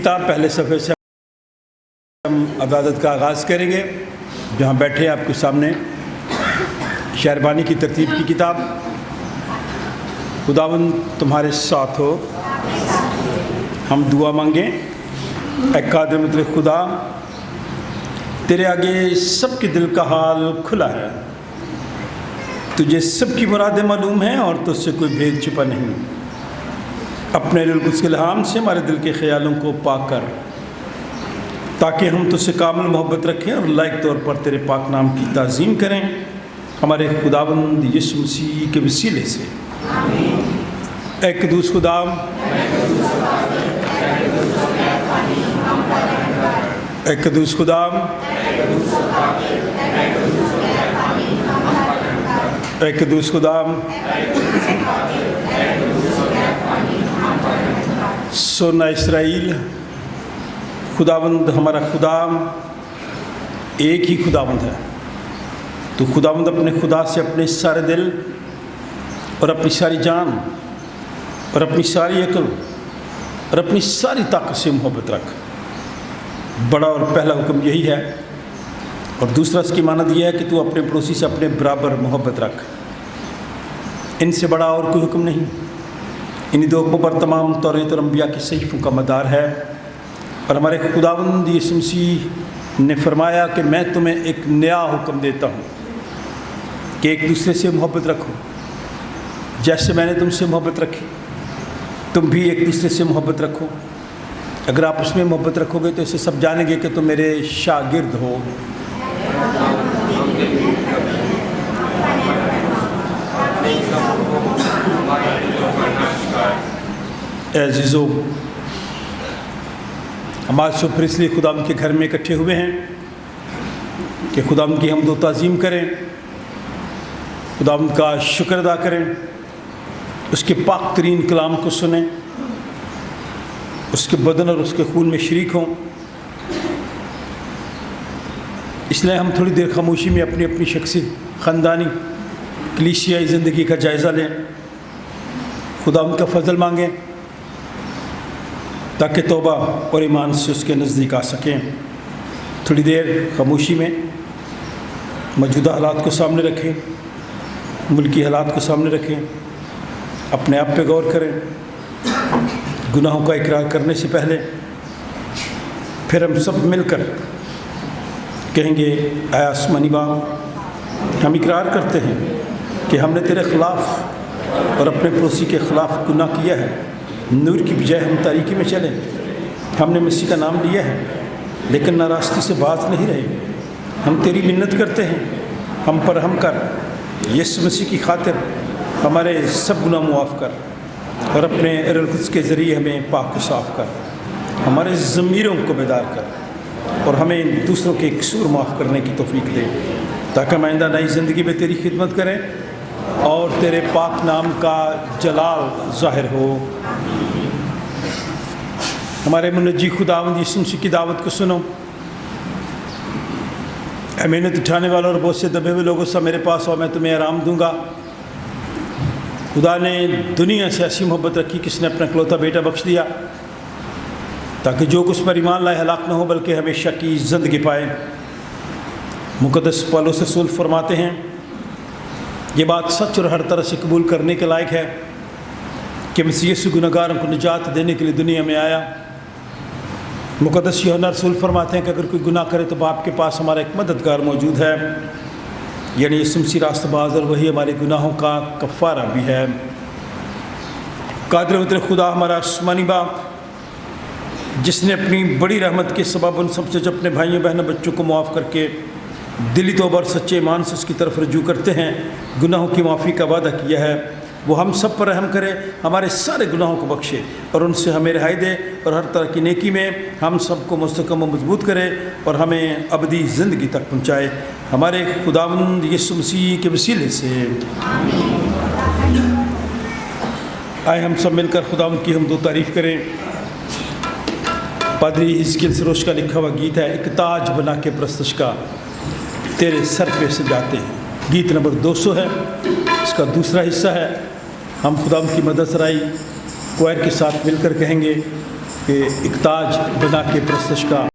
کتاب پہلے صفحے سے ہم عبادت کا آغاز کریں گے. جہاں بیٹھے آپ کے سامنے شہربانی کی ترتیب کی کتاب. خداوند تمہارے ساتھ ہو. ہم دعا مانگیں. اے قادر مطلق خدا، تیرے آگے سب کے دل کا حال کھلا ہے. تجھے سب کی مرادیں معلوم ہیں اور تجھ سے کوئی بھید چھپا نہیں. اپنے روح القدس کے الہام سے ہمارے دل کے خیالوں کو پاک کر، تاکہ ہم تجھ سے کامل محبت رکھیں اور لائق طور پر تیرے پاک نام کی تعظیم کریں، ہمارے خداوند یسوع مسیح کے وسیلے سے. اے قدوس خدا، اے قدوس خدا، اے قدوس خدا، سونا اسرائیل، خداوند ہمارا خدا ایک ہی خداوند ہے. تو خداوند اپنے خدا سے اپنے سارے دل اور اپنی ساری جان اور اپنی ساری عقل اور اپنی ساری طاقت سے محبت رکھ. بڑا اور پہلا حکم یہی ہے، اور دوسرا اس کی مانند یہ ہے کہ تو اپنے پڑوسی سے اپنے برابر محبت رکھ. ان سے بڑا اور کوئی حکم نہیں. انہی دو حکموں پر تمام توریت اور انبیاء کے صحیفوں کا مدار ہے. اور ہمارے خداوند یسوع مسیح نے فرمایا کہ میں تمہیں ایک نیا حکم دیتا ہوں کہ ایک دوسرے سے محبت رکھو. جیسے میں نے تم سے محبت رکھی، تم بھی ایک دوسرے سے محبت رکھو. اگر آپ اس میں محبت رکھو گے تو اسے سب جانیں گے کہ تم میرے شاگرد ہو. اے عزیزو، ہم آج صبح اس لیے خدا کے گھر میں اکٹھے ہوئے ہیں کہ خدا کی حمد و تعظیم کریں، خدا کا شکر ادا کریں، اس کے پاک ترین کلام کو سنیں، اس کے بدن اور اس کے خون میں شریک ہوں. اس لیے ہم تھوڑی دیر خاموشی میں اپنی اپنی شخصی، خاندانی، کلیسیائی زندگی کا جائزہ لیں، خدا ان کا فضل مانگیں تاکہ توبہ اور ایمان سے اس کے نزدیک آ سکیں. تھوڑی دیر خاموشی میں موجودہ حالات کو سامنے رکھیں، ملکی حالات کو سامنے رکھیں، اپنے آپ پہ غور کریں. گناہوں کا اقرار کرنے سے پہلے پھر ہم سب مل کر کہیں گے، اے آسمانی باپ، ہم اقرار کرتے ہیں کہ ہم نے تیرے خلاف اور اپنے پڑوسی کے خلاف گناہ کیا ہے. نور کی بجائے ہم تاریکی میں چلیں. ہم نے مسیح کا نام لیا ہے لیکن نہ راستے سے باز نہیں رہے. ہم تیری منت کرتے ہیں، ہم پر رحم کر. یسوع مسیح کی خاطر ہمارے سب گناہ معاف کر اور اپنے روح القدس کے ذریعے ہمیں پاک و صاف کر. ہمارے ضمیروں کو بیدار کر اور ہمیں دوسروں کے قصور معاف کرنے کی توفیق دے، تاکہ ہم آئندہ نئی زندگی میں تیری خدمت کریں اور تیرے پاک نام کا جلال ظاہر ہو. ہمارے منجی خداوند یسوع مسیح کی دعوت کو سنو. اے محنت اٹھانے والوں اور بہت سے دبے ہوئے لوگوں سے میرے پاس آؤ، میں تمہیں آرام دوں گا. خدا نے دنیا سے ایسی محبت رکھی کہ اس نے اپنا اکلوتا بیٹا بخش دیا تاکہ جو کچھ پر ایمان لائے ہلاک نہ ہو بلکہ ہمیشہ کی زندگی پائے. مقدس پولس رسول فرماتے ہیں، یہ بات سچ اور ہر طرح سے قبول کرنے کے لائق ہے کہ مسیح یسوع گنہگاروں کو نجات دینے کے لیے دنیا میں آیا. مقدس یوحنا رسول فرماتے ہیں کہ اگر کوئی گناہ کرے تو باپ کے پاس ہمارا ایک مددگار موجود ہے، یعنی یسوع مسیح راست باز، اور وہی ہمارے گناہوں کا کفارہ بھی ہے. قادر مطلق خدا ہمارا آسمانی باپ، جس نے اپنی بڑی رحمت کے سبب ان سب سے جو اپنے بھائیوں بہنوں بچوں کو معاف کر کے دلی توبہ اور سچے ایمان سے اس کی طرف رجوع کرتے ہیں، گناہوں کی معافی کا وعدہ کیا ہے. وہ ہم سب پر رحم کرے، ہمارے سارے گناہوں کو بخشے اور ان سے ہمیں رہائی دے، اور ہر طرح کی نیکی میں ہم سب کو مستحکم و مضبوط کرے اور ہمیں ابدی زندگی تک پہنچائے. ہمارے خداوند یسوع مسیح کے وسیلے سے آئے ہم سب مل کر خداوند کی حمد و تعریف کریں. پادری حزقیل سروش کا لکھا ہوا گیت ہے، ایک تاج بنا کے پرستش کا تیرے سر پہ سجاتے ہیں. گیت نمبر 200 ہے، اس کا دوسرا حصہ ہے. ہم خدا کی مدد سرائی کوائر کے ساتھ مل کر کہیں گے، کہ ایک تاج بنا کے پرستش کا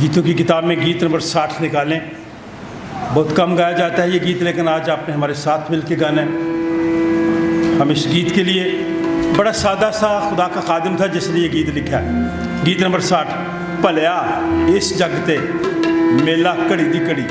گیتوں کی کتاب میں گیت نمبر 60 نکالیں. بہت کم گایا جاتا ہے یہ گیت، لیکن آج آپ نے ہمارے ساتھ مل کے گانا ہے. ہم اس گیت کے لیے بڑا سادہ سا خدا کا خادم تھا جس نے یہ گیت لکھا ہے. گیت نمبر 60. بھلیا اس جگ تے میلا کڑی دی کڑی.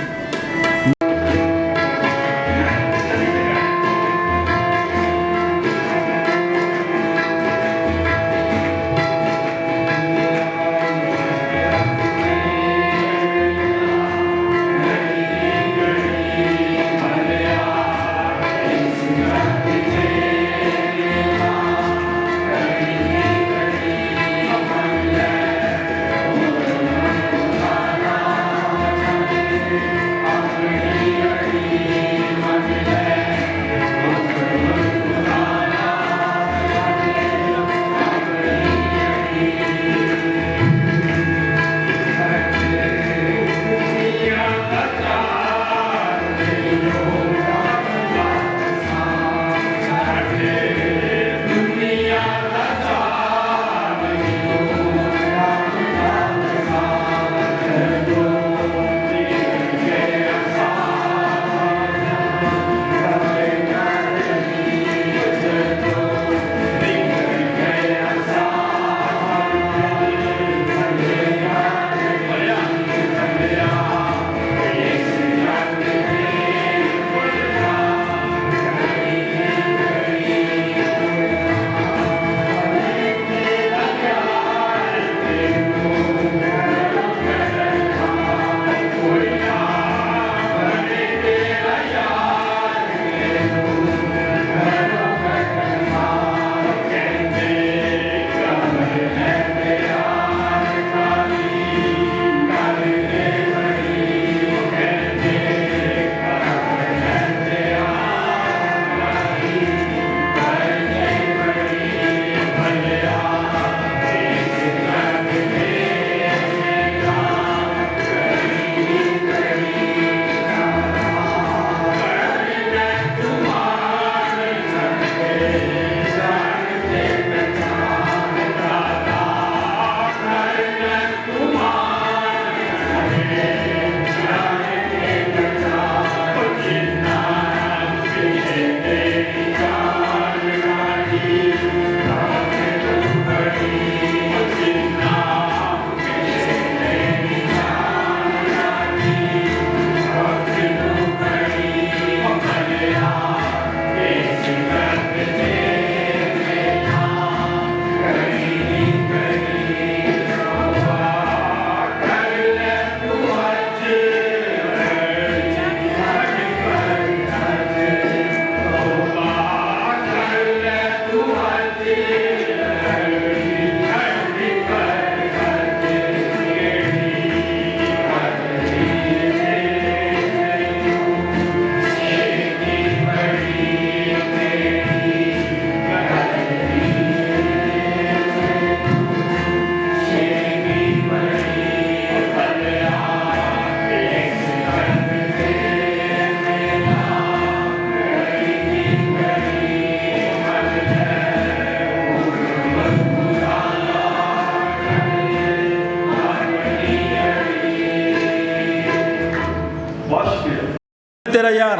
تیرا یار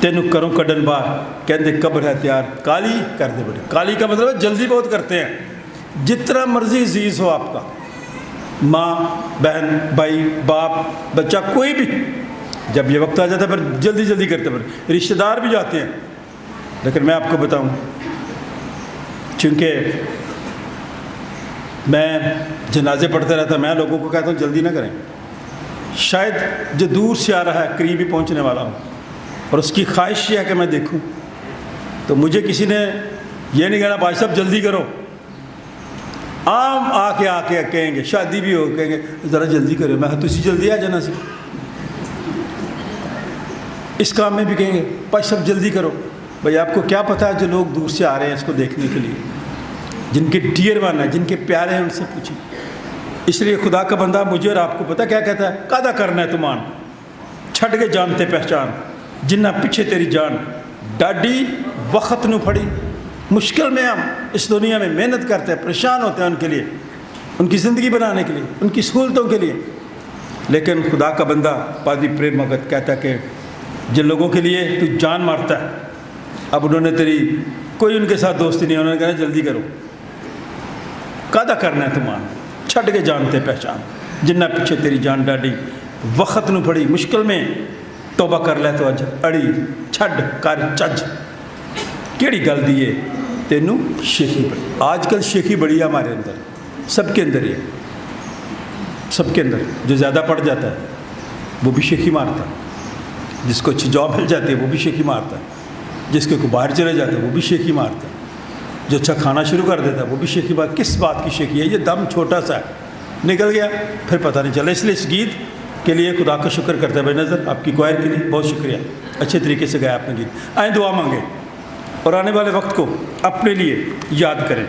تینوں کروں کڈن باہر کہندے قبر ہے تیار کالی کر دے بڑی. کالی کا مطلب ہے جلدی بہت کرتے ہیں. جتنا مرضی عزیز ہو آپ کا، ماں بہن بھائی باپ بچہ کوئی بھی، جب یہ وقت آ جاتا ہے پھر جلدی جلدی کرتے ہیں. رشتہ دار بھی جاتے ہیں. لیکن میں آپ کو بتاؤں، چونکہ میں جنازے پڑھتے رہتا، میں لوگوں کو کہتا ہوں جلدی نہ کریں. شاید جو دور سے آ رہا ہے قریب ہی پہنچنے والا ہوں، اور اس کی خواہش یہ ہے کہ میں دیکھوں. تو مجھے کسی نے یہ نہیں کہنا بھائی صاحب جلدی کرو. عام آ کے کہیں گے، شادی بھی ہو کہیں گے ذرا جلدی کرو. میں تسی جلدی آ جانا سی. اس کام میں بھی کہیں گے بھائی صاحب جلدی کرو. بھائی آپ کو کیا پتہ ہے جو لوگ دور سے آ رہے ہیں اس کو دیکھنے کے لیے، جن کے ڈیئر ون ہیں، جن کے پیارے ہیں، ان سے پوچھیں. اس لیے خدا کا بندہ مجھے اور آپ کو پتہ کیا کہتا ہے؟ قادہ کرنا ہے تمان چھٹ کے جانتے پہچان جنہ پیچھے تیری جان ڈاڈی وقت نو پھڑی. مشکل میں ہم اس دنیا میں محنت کرتے ہیں، پریشان ہوتے ہیں ان کے لیے، ان کی زندگی بنانے کے لیے، ان کی سہولتوں کے لیے۔ لیکن خدا کا بندہ پادری پریم بھگت کہتا ہے کہ جن لوگوں کے لیے تو جان مارتا ہے، اب انہوں نے تیری کوئی ان کے ساتھ دوستی نہیں، انہوں نے کہا جلدی کرو، قادہ کرنا ہے تمہارا، چھڈ کے جانتے پہچان جنہ پیچھے تیری جان ڈاڈی وقت نو پڑی مشکل میں توبہ کر لے تو اج اڑی چھڈ کر چج کیڑی گل دی ہے تینوں شیخی بڑی۔ آج کل شیخی بڑی ہے ہمارے اندر، سب کے اندر ہی ہے، سب کے اندر۔ جو زیادہ پڑھ جاتا ہے وہ بھی شیخی مارتا ہے، جس کو اچھی جاب مل جاتی ہے وہ بھی شیخی مارتا ہے، جس کے کو باہر چلے جاتے ہیں وہ بھی شیخی مارتا ہے، جو اچھا کھانا شروع کر دیتا ہے وہ بھی شیخی مارتا ہے۔ کس بات کی شیخی ہے؟ یہ دم چھوٹا سا ہے، نکل گیا پھر پتہ نہیں چلا۔ اس لیے اس گیت کے لیے خدا کا شکر کرتا ہے بے نظر، آپ کی کوائر کے لیے بہت شکریہ، اچھے طریقے سے گایا آپ نے گیت۔ آئیں دعا مانگیں اور آنے والے وقت کو اپنے لیے یاد کریں۔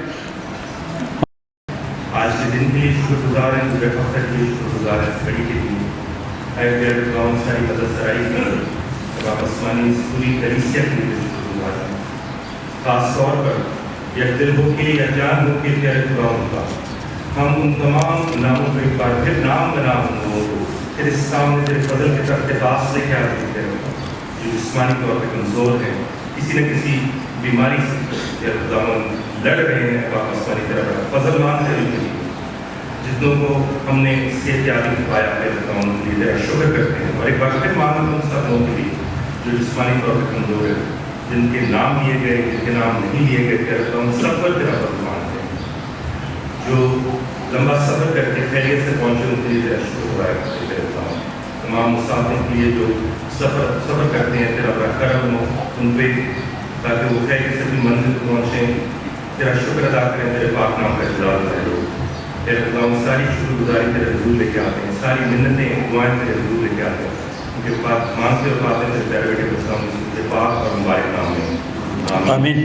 آج کے دن کے لیے شکر گزار ہیں، پورے ہفتہ کے لیے شکر گزار ہیں، گھڑی کے لیے اے غیر گاؤں ساری مدد سرائی اب آسمانی پوری کلیسیا کے لیے شکر گزار ہیں۔ خاص طور پر یک دل ہو کے یا جان ہو کے پیارے خداوند کا ہم ان تمام ناموں کو ایک بار پھر نام بنا ان لوگوں کو تیرے سامنے تیرے فضل کے طرف اقتباس لے کے آتے ہیں جو جسمانی طور پہ کمزور ہیں، کسی نہ کسی بیماری سے تیرے خداوند لڑ رہے ہیں، اب آسمانی طرف فضل مانگتے ہیں ان کے لیے۔ جتنوں کو ہم نے صحت یابی پایا ہے خداوند کے لیے تیرا شکر کرتے ہیں، اور ایک بار پھر مانگتے ہیں ان سب لوگوں کے لیے جو جسمانی طور پہ کمزور ہیں، جن کے نام لیے گئے، جن کے نام نہیں لیے گئے، تیرا خداوند سب پر تیرا فضل مانگتے ہیں۔ جو لمبا سفر کر کے خیریت سے پہنچے ان کے لیے تیرا شکر گزار کرتے ہیں تیرے خداوند۔ تمام مسافروں کے لیے جو سفر کرتے ہیں تیرا بڑا کرم ہو ان پہ، تاکہ وہ خیریت سے اپنی منزل کو پہنچیں، تیرا شکر ادا کریں، تیرے پاک نام کا اجلال کریں۔ تیرے خداوند ساری شکر گزاری تیرے حضور لے کے آتے ہیں، ساری منتیں دعائیں تیرے حضور لے کے آتے ہیں، کیونکہ پاک مانگتے اور پاتے ہیں تیرے پیارے بیٹے خداوند کے پاک اور مبارک نام میں آمین۔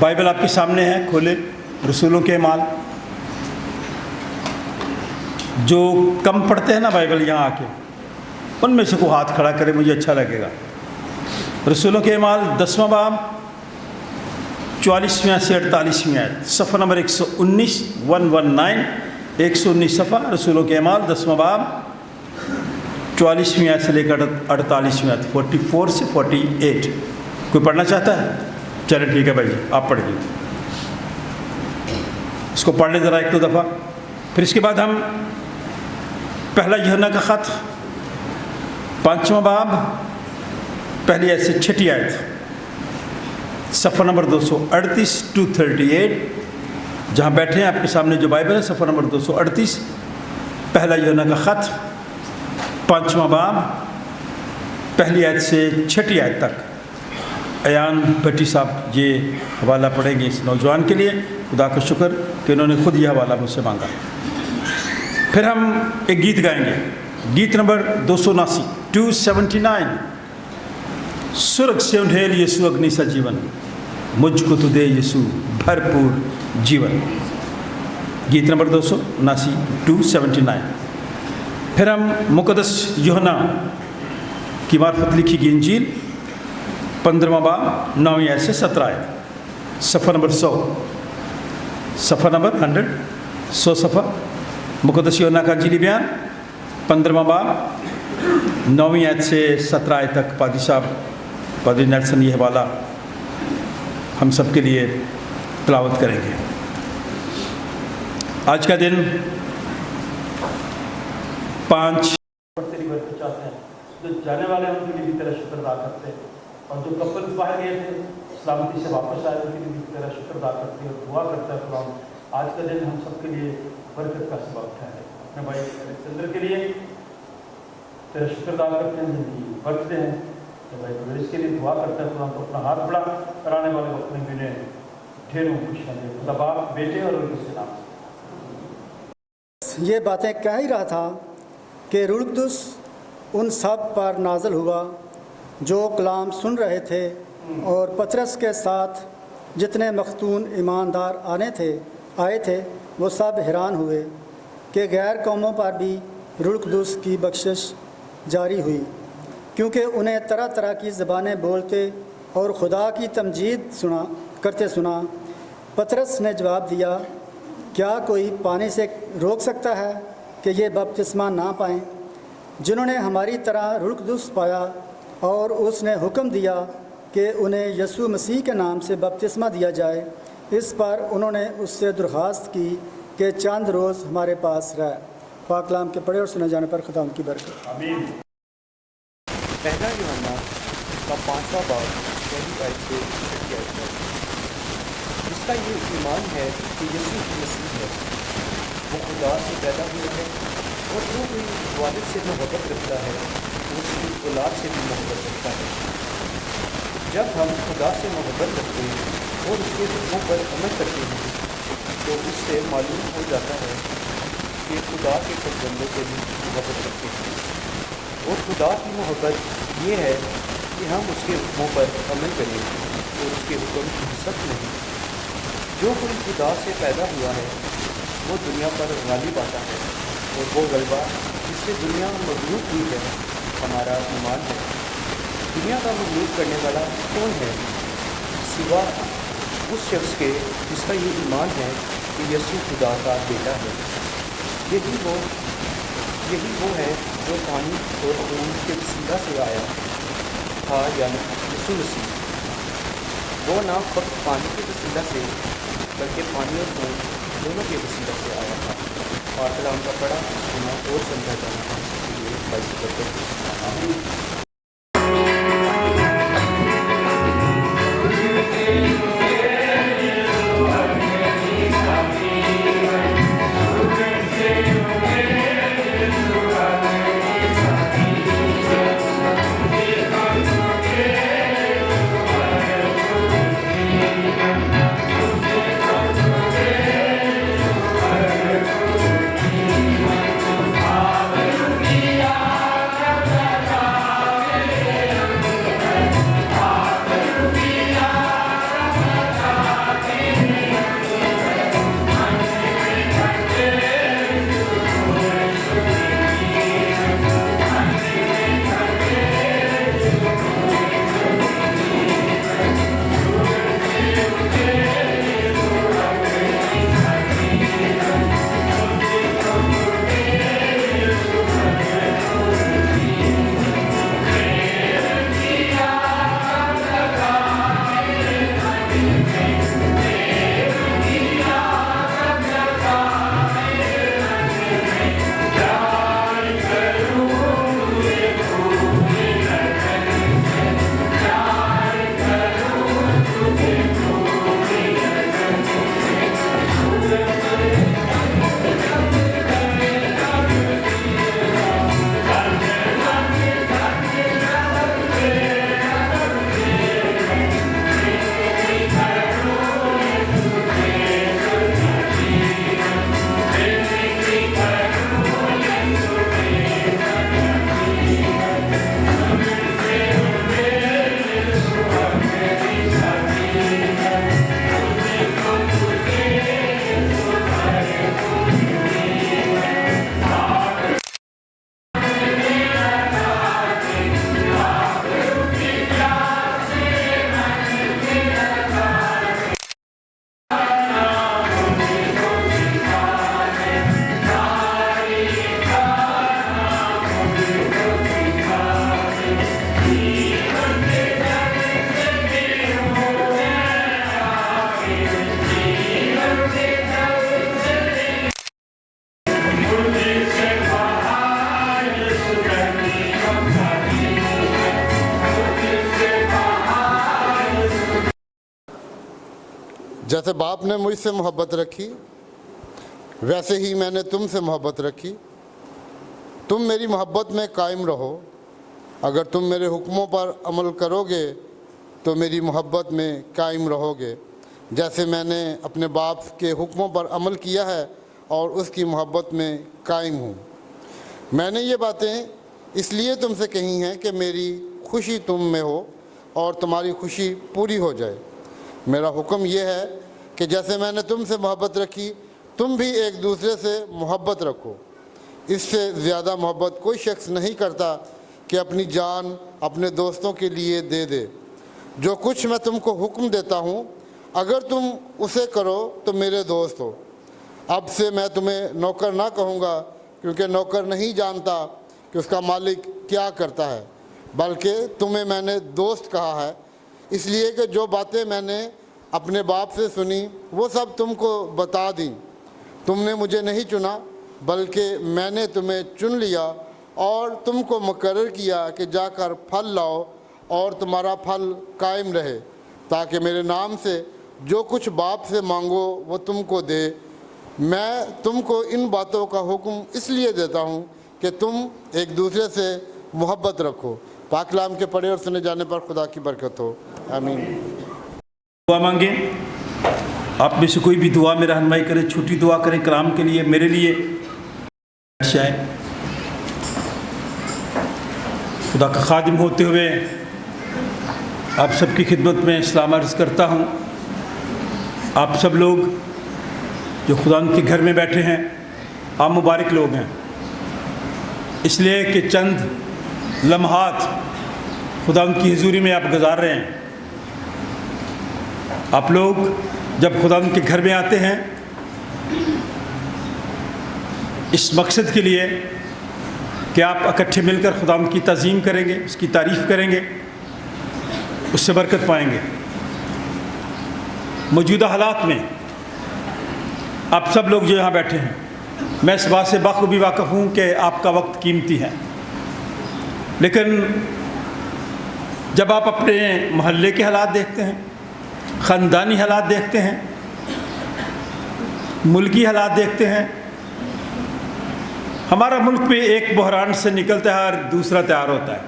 बाइबल आपके सामने है, खोले। रसूलों के अमाल, जो कम पढ़ते हैं ना बाइबल यहाँ आके, उनमें से कोई हाथ खड़ा करे, मुझे अच्छा लगेगा। रसूलों के अमाल 10वां बाब 44वें से 48वें आयत, सफ़ा नंबर 119 119 सफ़ा रसूलों के अमाल 10वां बाब 44वें आयत से लेकर 48वें आयत, 44 से 48। कोई पढ़ना चाहता है? चलिए ठीक है भाई, आप पढ़िए। इसको पढ़ लें ज़रा एक दो दफ़ा। फिर इसके बाद हम पहला यूहन्ना का ख़त 5वां बाब पहली आयत से 6ठी आयत, सफ़ा नंबर 238 to 38। जहाँ बैठे हैं आपके सामने जो बाइबल है, सफ़ा नंबर 238, पहला यूहन्ना का ख़त 5वां बाब पहली आयत से 6ठी आयत तक। अयान भट्टी साहब ये हवाला पढ़ेंगे इस नौजवान के लिए। खुदा का शुक्र कि उन्होंने खुद यह हवाला मुझसे मांगा। फिर हम एक गीत गाएंगे, गीत नंबर 279 279। स्वर्ग से उंडेल यीशु अग्नि सा जीवन, मुझको तो दे यीशु भरपूर जीवन। गीत नंबर 279 279। फिर हम मुक़द्दस यूहन्ना की मार्फत लिखी गई इंजील 15वां बाब 9वीं आयत से 17 आयत, सफ़ा नंबर 100, सफ़ा नंबर 100 सफ़ा। मुक़द्दस यूहन्ना का इंजीली बयान 15वां बाब 9वीं आयत से 17 आयत तक। पादी साहब, पादरी नेल्सन ये हवाला हम सब के लिए तिलावत करेंगे। आज का दिन 5 चाहते हैं, जो जाने वाले हैं उनके लिए भी तेरा शुक्र अदा करते हैं, और जो कपल बाहर गए थे सलामती से वापस आए उनके लिए भी तेरा शुक्र अदा करते हैं और दुआ करता है खुदा आज का दिन हम सब के लिए बरकत का सबब ठहरे। अपने भाई चंद्र के लिए तेरा शुक्र अदा करते हैं, जिंदगी बरतते हैं। तो भाई प्रवेश के लिए दुआ करता है खुदा को अपना हाथ बढ़ा कराने वाले वक्त में मिले ढेरों खुशियाँ दे। खुदा बाप, बेटे और उनके नाम ये बातें कह ही रहा था कि रूह कुद्दुस उन सब पर नाज़िल हुआ जो कलाम सुन रहे थे, और पतरस के साथ जितने मख्तून ईमानदार आए थे वो सब हैरान हुए कि गैर कौमों पर भी रूह कुद्दुस की बख्शिश जारी हुई, क्योंकि उन्हें तरह तरह की ज़बानें बोलते और खुदा की तमजीद करते सुना। पतरस ने जवाब दिया, क्या कोई पानी से रोक सकता है कि ये बपतिस्मा ना पाएँ? जिन्होंने हमारी तरह रूह कुद्दुस पाया और उसने हुक्म दिया कि उन्हें यीशु मसीह के नाम से बपतिस्मा दिया जाए। इस पर उन्होंने उससे दरख्वास्त की कि चंद रोज़ हमारे पास रह। पाक कलाम के पढ़े और सुने जाने पर खुदा उनकी बरकत। आमीन। पहला यूहन्ना का 5वां बाब पहली आयत से 6ठी आयत तक। इसका ये ईमान है कि यीशु मसीह है, वो खुदा से पैदा हुआ है, और जो कोई वालिद से मोहब्बत रखता है वो उसकी औलाद से भी मोहब्बत रखता है। जब हम खुदा से मोहब्बत रखते हैं और उसके हुक्मों पर अमल करते हैं तो उससे मालूम हो जाता है कि खुदा के कुछ बंदों से भी मोहब्बत रखते हैं। और खुदा की मोहब्बत ये है कि हम उसके हुक्मों पर अमल करें और उसके हुक्म की सख्त नहीं। जो कोई खुदा से पैदा हुआ है वो दुनिया पर गालिब आता है, और वो गलबा जिससे दुनिया मगलूब हुई है हमारा ईमान है। दुनिया का मगलूब करने वाला कौन है सिवा उस शख्स के जिसका ये ईमान है कि यीशु खुदा का बेटा है। यही वो है जो पानी और खून के वसीला से आया था, यानी यीशु मसीह। वो ना फक्त पानी के वसीला से बल्कि पानी और खून दोनों के वसीला से आया था। और कलाम का पढ़ा सुना और समझा जाना इसके लिए बाइस करते जैसे बाप ने मुझसे मोहब्बत रखी वैसे ही मैंने तुमसे मोहब्बत रखी। तुम मेरी मोहब्बत में कायम रहो। अगर तुम मेरे हुक्मों पर अमल करोगे तो मेरी मोहब्बत में कायम रहोगे, जैसे मैंने अपने बाप के हुक्मों पर अमल किया है और उसकी मोहब्बत में कायम हूँ। मैंने ये बातें इसलिए तुमसे कही हैं कि मेरी खुशी तुम में हो और तुम्हारी खुशी पूरी हो जाए। मेरा हुक्म ये है कि जैसे मैंने तुमसे मोहब्बत रखी तुम भी एक दूसरे से मोहब्बत रखो। इससे ज़्यादा मोहब्बत कोई शख्स नहीं करता कि अपनी जान अपने दोस्तों के लिए दे दे। जो कुछ मैं तुमको हुक्म देता हूँ अगर तुम उसे करो तो मेरे दोस्त हो। अब से मैं तुम्हें नौकर ना कहूँगा, क्योंकि नौकर नहीं जानता कि उसका मालिक क्या करता है, बल्कि तुम्हें मैंने दोस्त कहा है, इसलिए कि जो बातें मैंने अपने बाप से सुनी वो सब तुमको बता दी। तुमने मुझे नहीं चुना बल्कि मैंने तुम्हें चुन लिया और तुमको मुकर्रर किया कि जाकर फल लाओ और तुम्हारा फल कायम रहे, ताकि मेरे नाम से जो कुछ बाप से मांगो वो तुमको दे। मैं तुमको इन बातों का हुक्म इसलिए देता हूँ कि तुम एक दूसरे से मोहब्बत रखो। पाक कलाम के पढ़े और सुने जाने पर खुदा की बरकत हो। आमीन। दुआ मांगे। आप में से कोई भी दुआ में रहनुमाई करे, छोटी दुआ करें कलाम के लिए, मेरे लिए। शायद खुदा का खादिम होते हुए आप सबकी खिदमत में सलाम अर्ज़ करता हूँ। आप सब लोग जो खुदा के घर में बैठे हैं आप मुबारक लोग हैं, इसलिए कि चंद लम्हात खुदा की हुजूरी में आप गुजार रहे हैं। आप लोग जब खुदा के घर में आते हैं इस मकसद के लिए कि आप इकट्ठे मिलकर खुदा की तज़ीम करेंगे, उसकी तारीफ़ करेंगे, उससे बरकत पाएंगे। मौजूदा हालात में आप सब लोग जो यहाँ बैठे हैं, मैं इस बात से बखूबी वाक़िफ़ हूँ कि आपका वक्त कीमती है, लेकिन जब आप अपने मोहल्ले के हालात देखते हैं, ख़ानदानी हालात देखते हैं, मुल्की हालात देखते हैं, हमारा मुल्क भी एक बहरान से निकलता है और दूसरा तैयार होता है।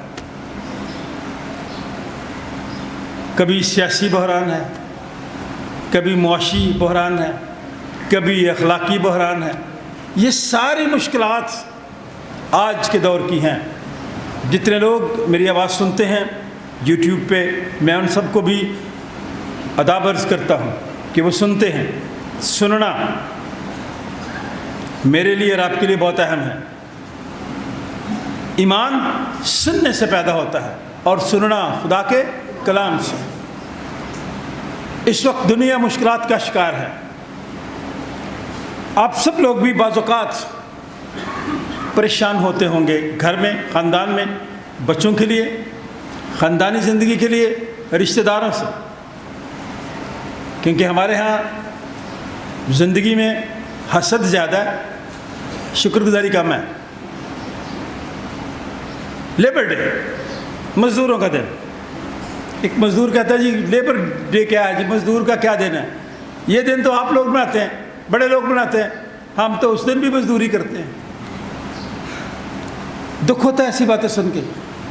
कभी सियासी बहरान है, कभी मुआशी बहरान है, कभी अखलाकी बहरान है। ये सारी मुश्किलात आज के दौर की हैं। जितने लोग मेरी आवाज़ सुनते हैं यूट्यूब पे, मैं उन सबको भी अदाब अर्ज़ करता हूँ कि वो सुनते हैं। सुनना मेरे लिए और आपके लिए बहुत अहम है। ईमान सुनने से पैदा होता है और सुनना खुदा के कलाम से। इस वक्त दुनिया मुश्किलात का शिकार है। आप सब लोग भी बाज़ौक़ात परेशान होते होंगे, घर में, ख़ानदान में, बच्चों के लिए, ख़ानदानी ज़िंदगी के लिए, रिश्तेदारों से, क्योंकि हमारे यहाँ ज़िंदगी में हसद ज़्यादा है, शुक्रगुजारी कम है। लेबर डे, मज़दूरों का दिन। एक मज़दूर कहता है जी लेबर डे क्या है जी, मज़दूर का क्या दिन है? ये दिन तो आप लोग बनाते हैं, बड़े लोग बनाते हैं, हम तो उस दिन भी मज़दूरी करते हैं। दुख होता है ऐसी बातें सुन के।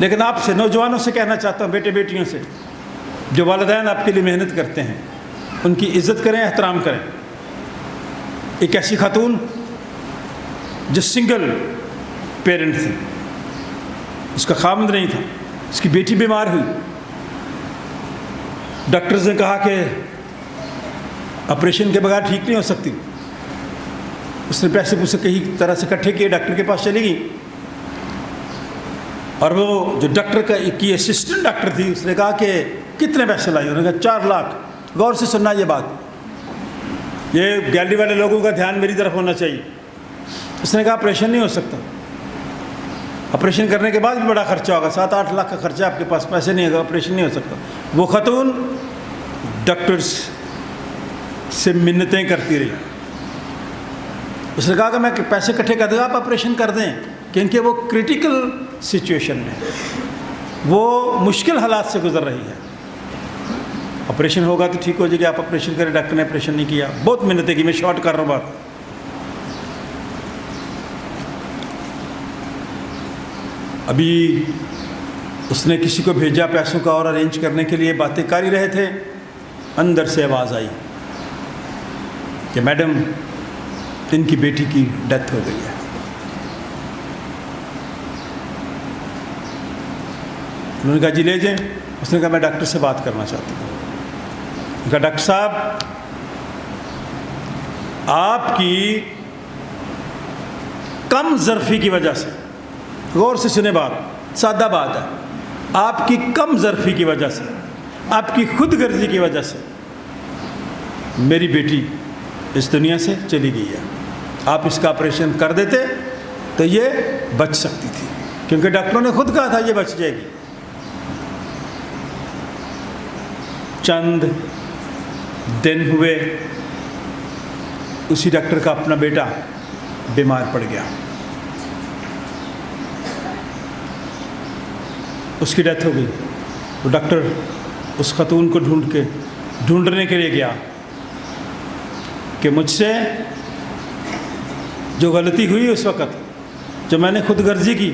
लेकिन आपसे, नौजवानों से कहना चाहता हूँ, बेटे बेटियों से, जो वालिदैन आपके लिए मेहनत करते हैं, उनकी इज़्ज़त करें, एहतराम करें। एक ऐसी खातून जो सिंगल पेरेंट थी, उसका खामद नहीं था, उसकी बेटी बीमार हुई, डॉक्टर्स ने कहा कि ऑपरेशन के बगैर ठीक नहीं हो सकती। उसने पैसे पूसे कई तरह से इकट्ठे किए, डॉक्टर के पास चली गई, और वो जो डॉक्टर की असिस्टेंट डॉक्टर थी, उसने कहा कि कितने पैसे लाई? उन्होंने कहा 4 लाख। गौर से सुनना ये बात, ये गैलरी वाले लोगों का ध्यान मेरी तरफ होना चाहिए। उसने कहा ऑपरेशन नहीं हो सकता, ऑपरेशन करने के बाद भी बड़ा खर्चा होगा, 7-8 लाख का खर्चा, आपके पास पैसे नहीं होगा, ऑपरेशन नहीं हो सकता। वो खातून डॉक्टर्स से मिन्नतें करती रही। उसने कहा कि मैं पैसे इकट्ठे कर दूँगा, आप ऑपरेशन कर दें, क्योंकि वो क्रिटिकल सिचुएशन में, वो मुश्किल हालात से गुजर रही है। ऑपरेशन होगा तो ठीक हो जाएगी, आप ऑपरेशन करें, डॉक्टर ने ऑपरेशन नहीं किया। बहुत मेहनत की, मैं शॉर्ट कर रहा हूँ बात। अभी उसने किसी को भेजा पैसों का और अरेंज करने के लिए, बातें कर ही रहे थे, अंदर से आवाज़ आई कि मैडम इनकी बेटी की डेथ हो गई है। उन्होंने कहा जी ले जाएं। उसने कहा मैं डॉक्टर से बात करना चाहता हूँ। कहा डॉक्टर साहब आपकी कम ज़र्फ़ी की वजह से, गौर से सुने बात, सादा बात है, आपकी कम ज़र्फ़ी की वजह से, आपकी खुद गर्जी की वजह से मेरी बेटी इस दुनिया से चली गई है। आप इसका ऑपरेशन कर देते तो ये बच सकती थी, क्योंकि डॉक्टरों ने खुद कहा था ये बच जाएगी। चंद दिन हुए, उसी डॉक्टर का अपना बेटा बीमार पड़ गया, उसकी डेथ हो गई। तो डॉक्टर उस खतून को ढूंढने के लिए गया कि मुझसे जो गलती हुई उस वक़्त, जो मैंने खुद गर्जी की,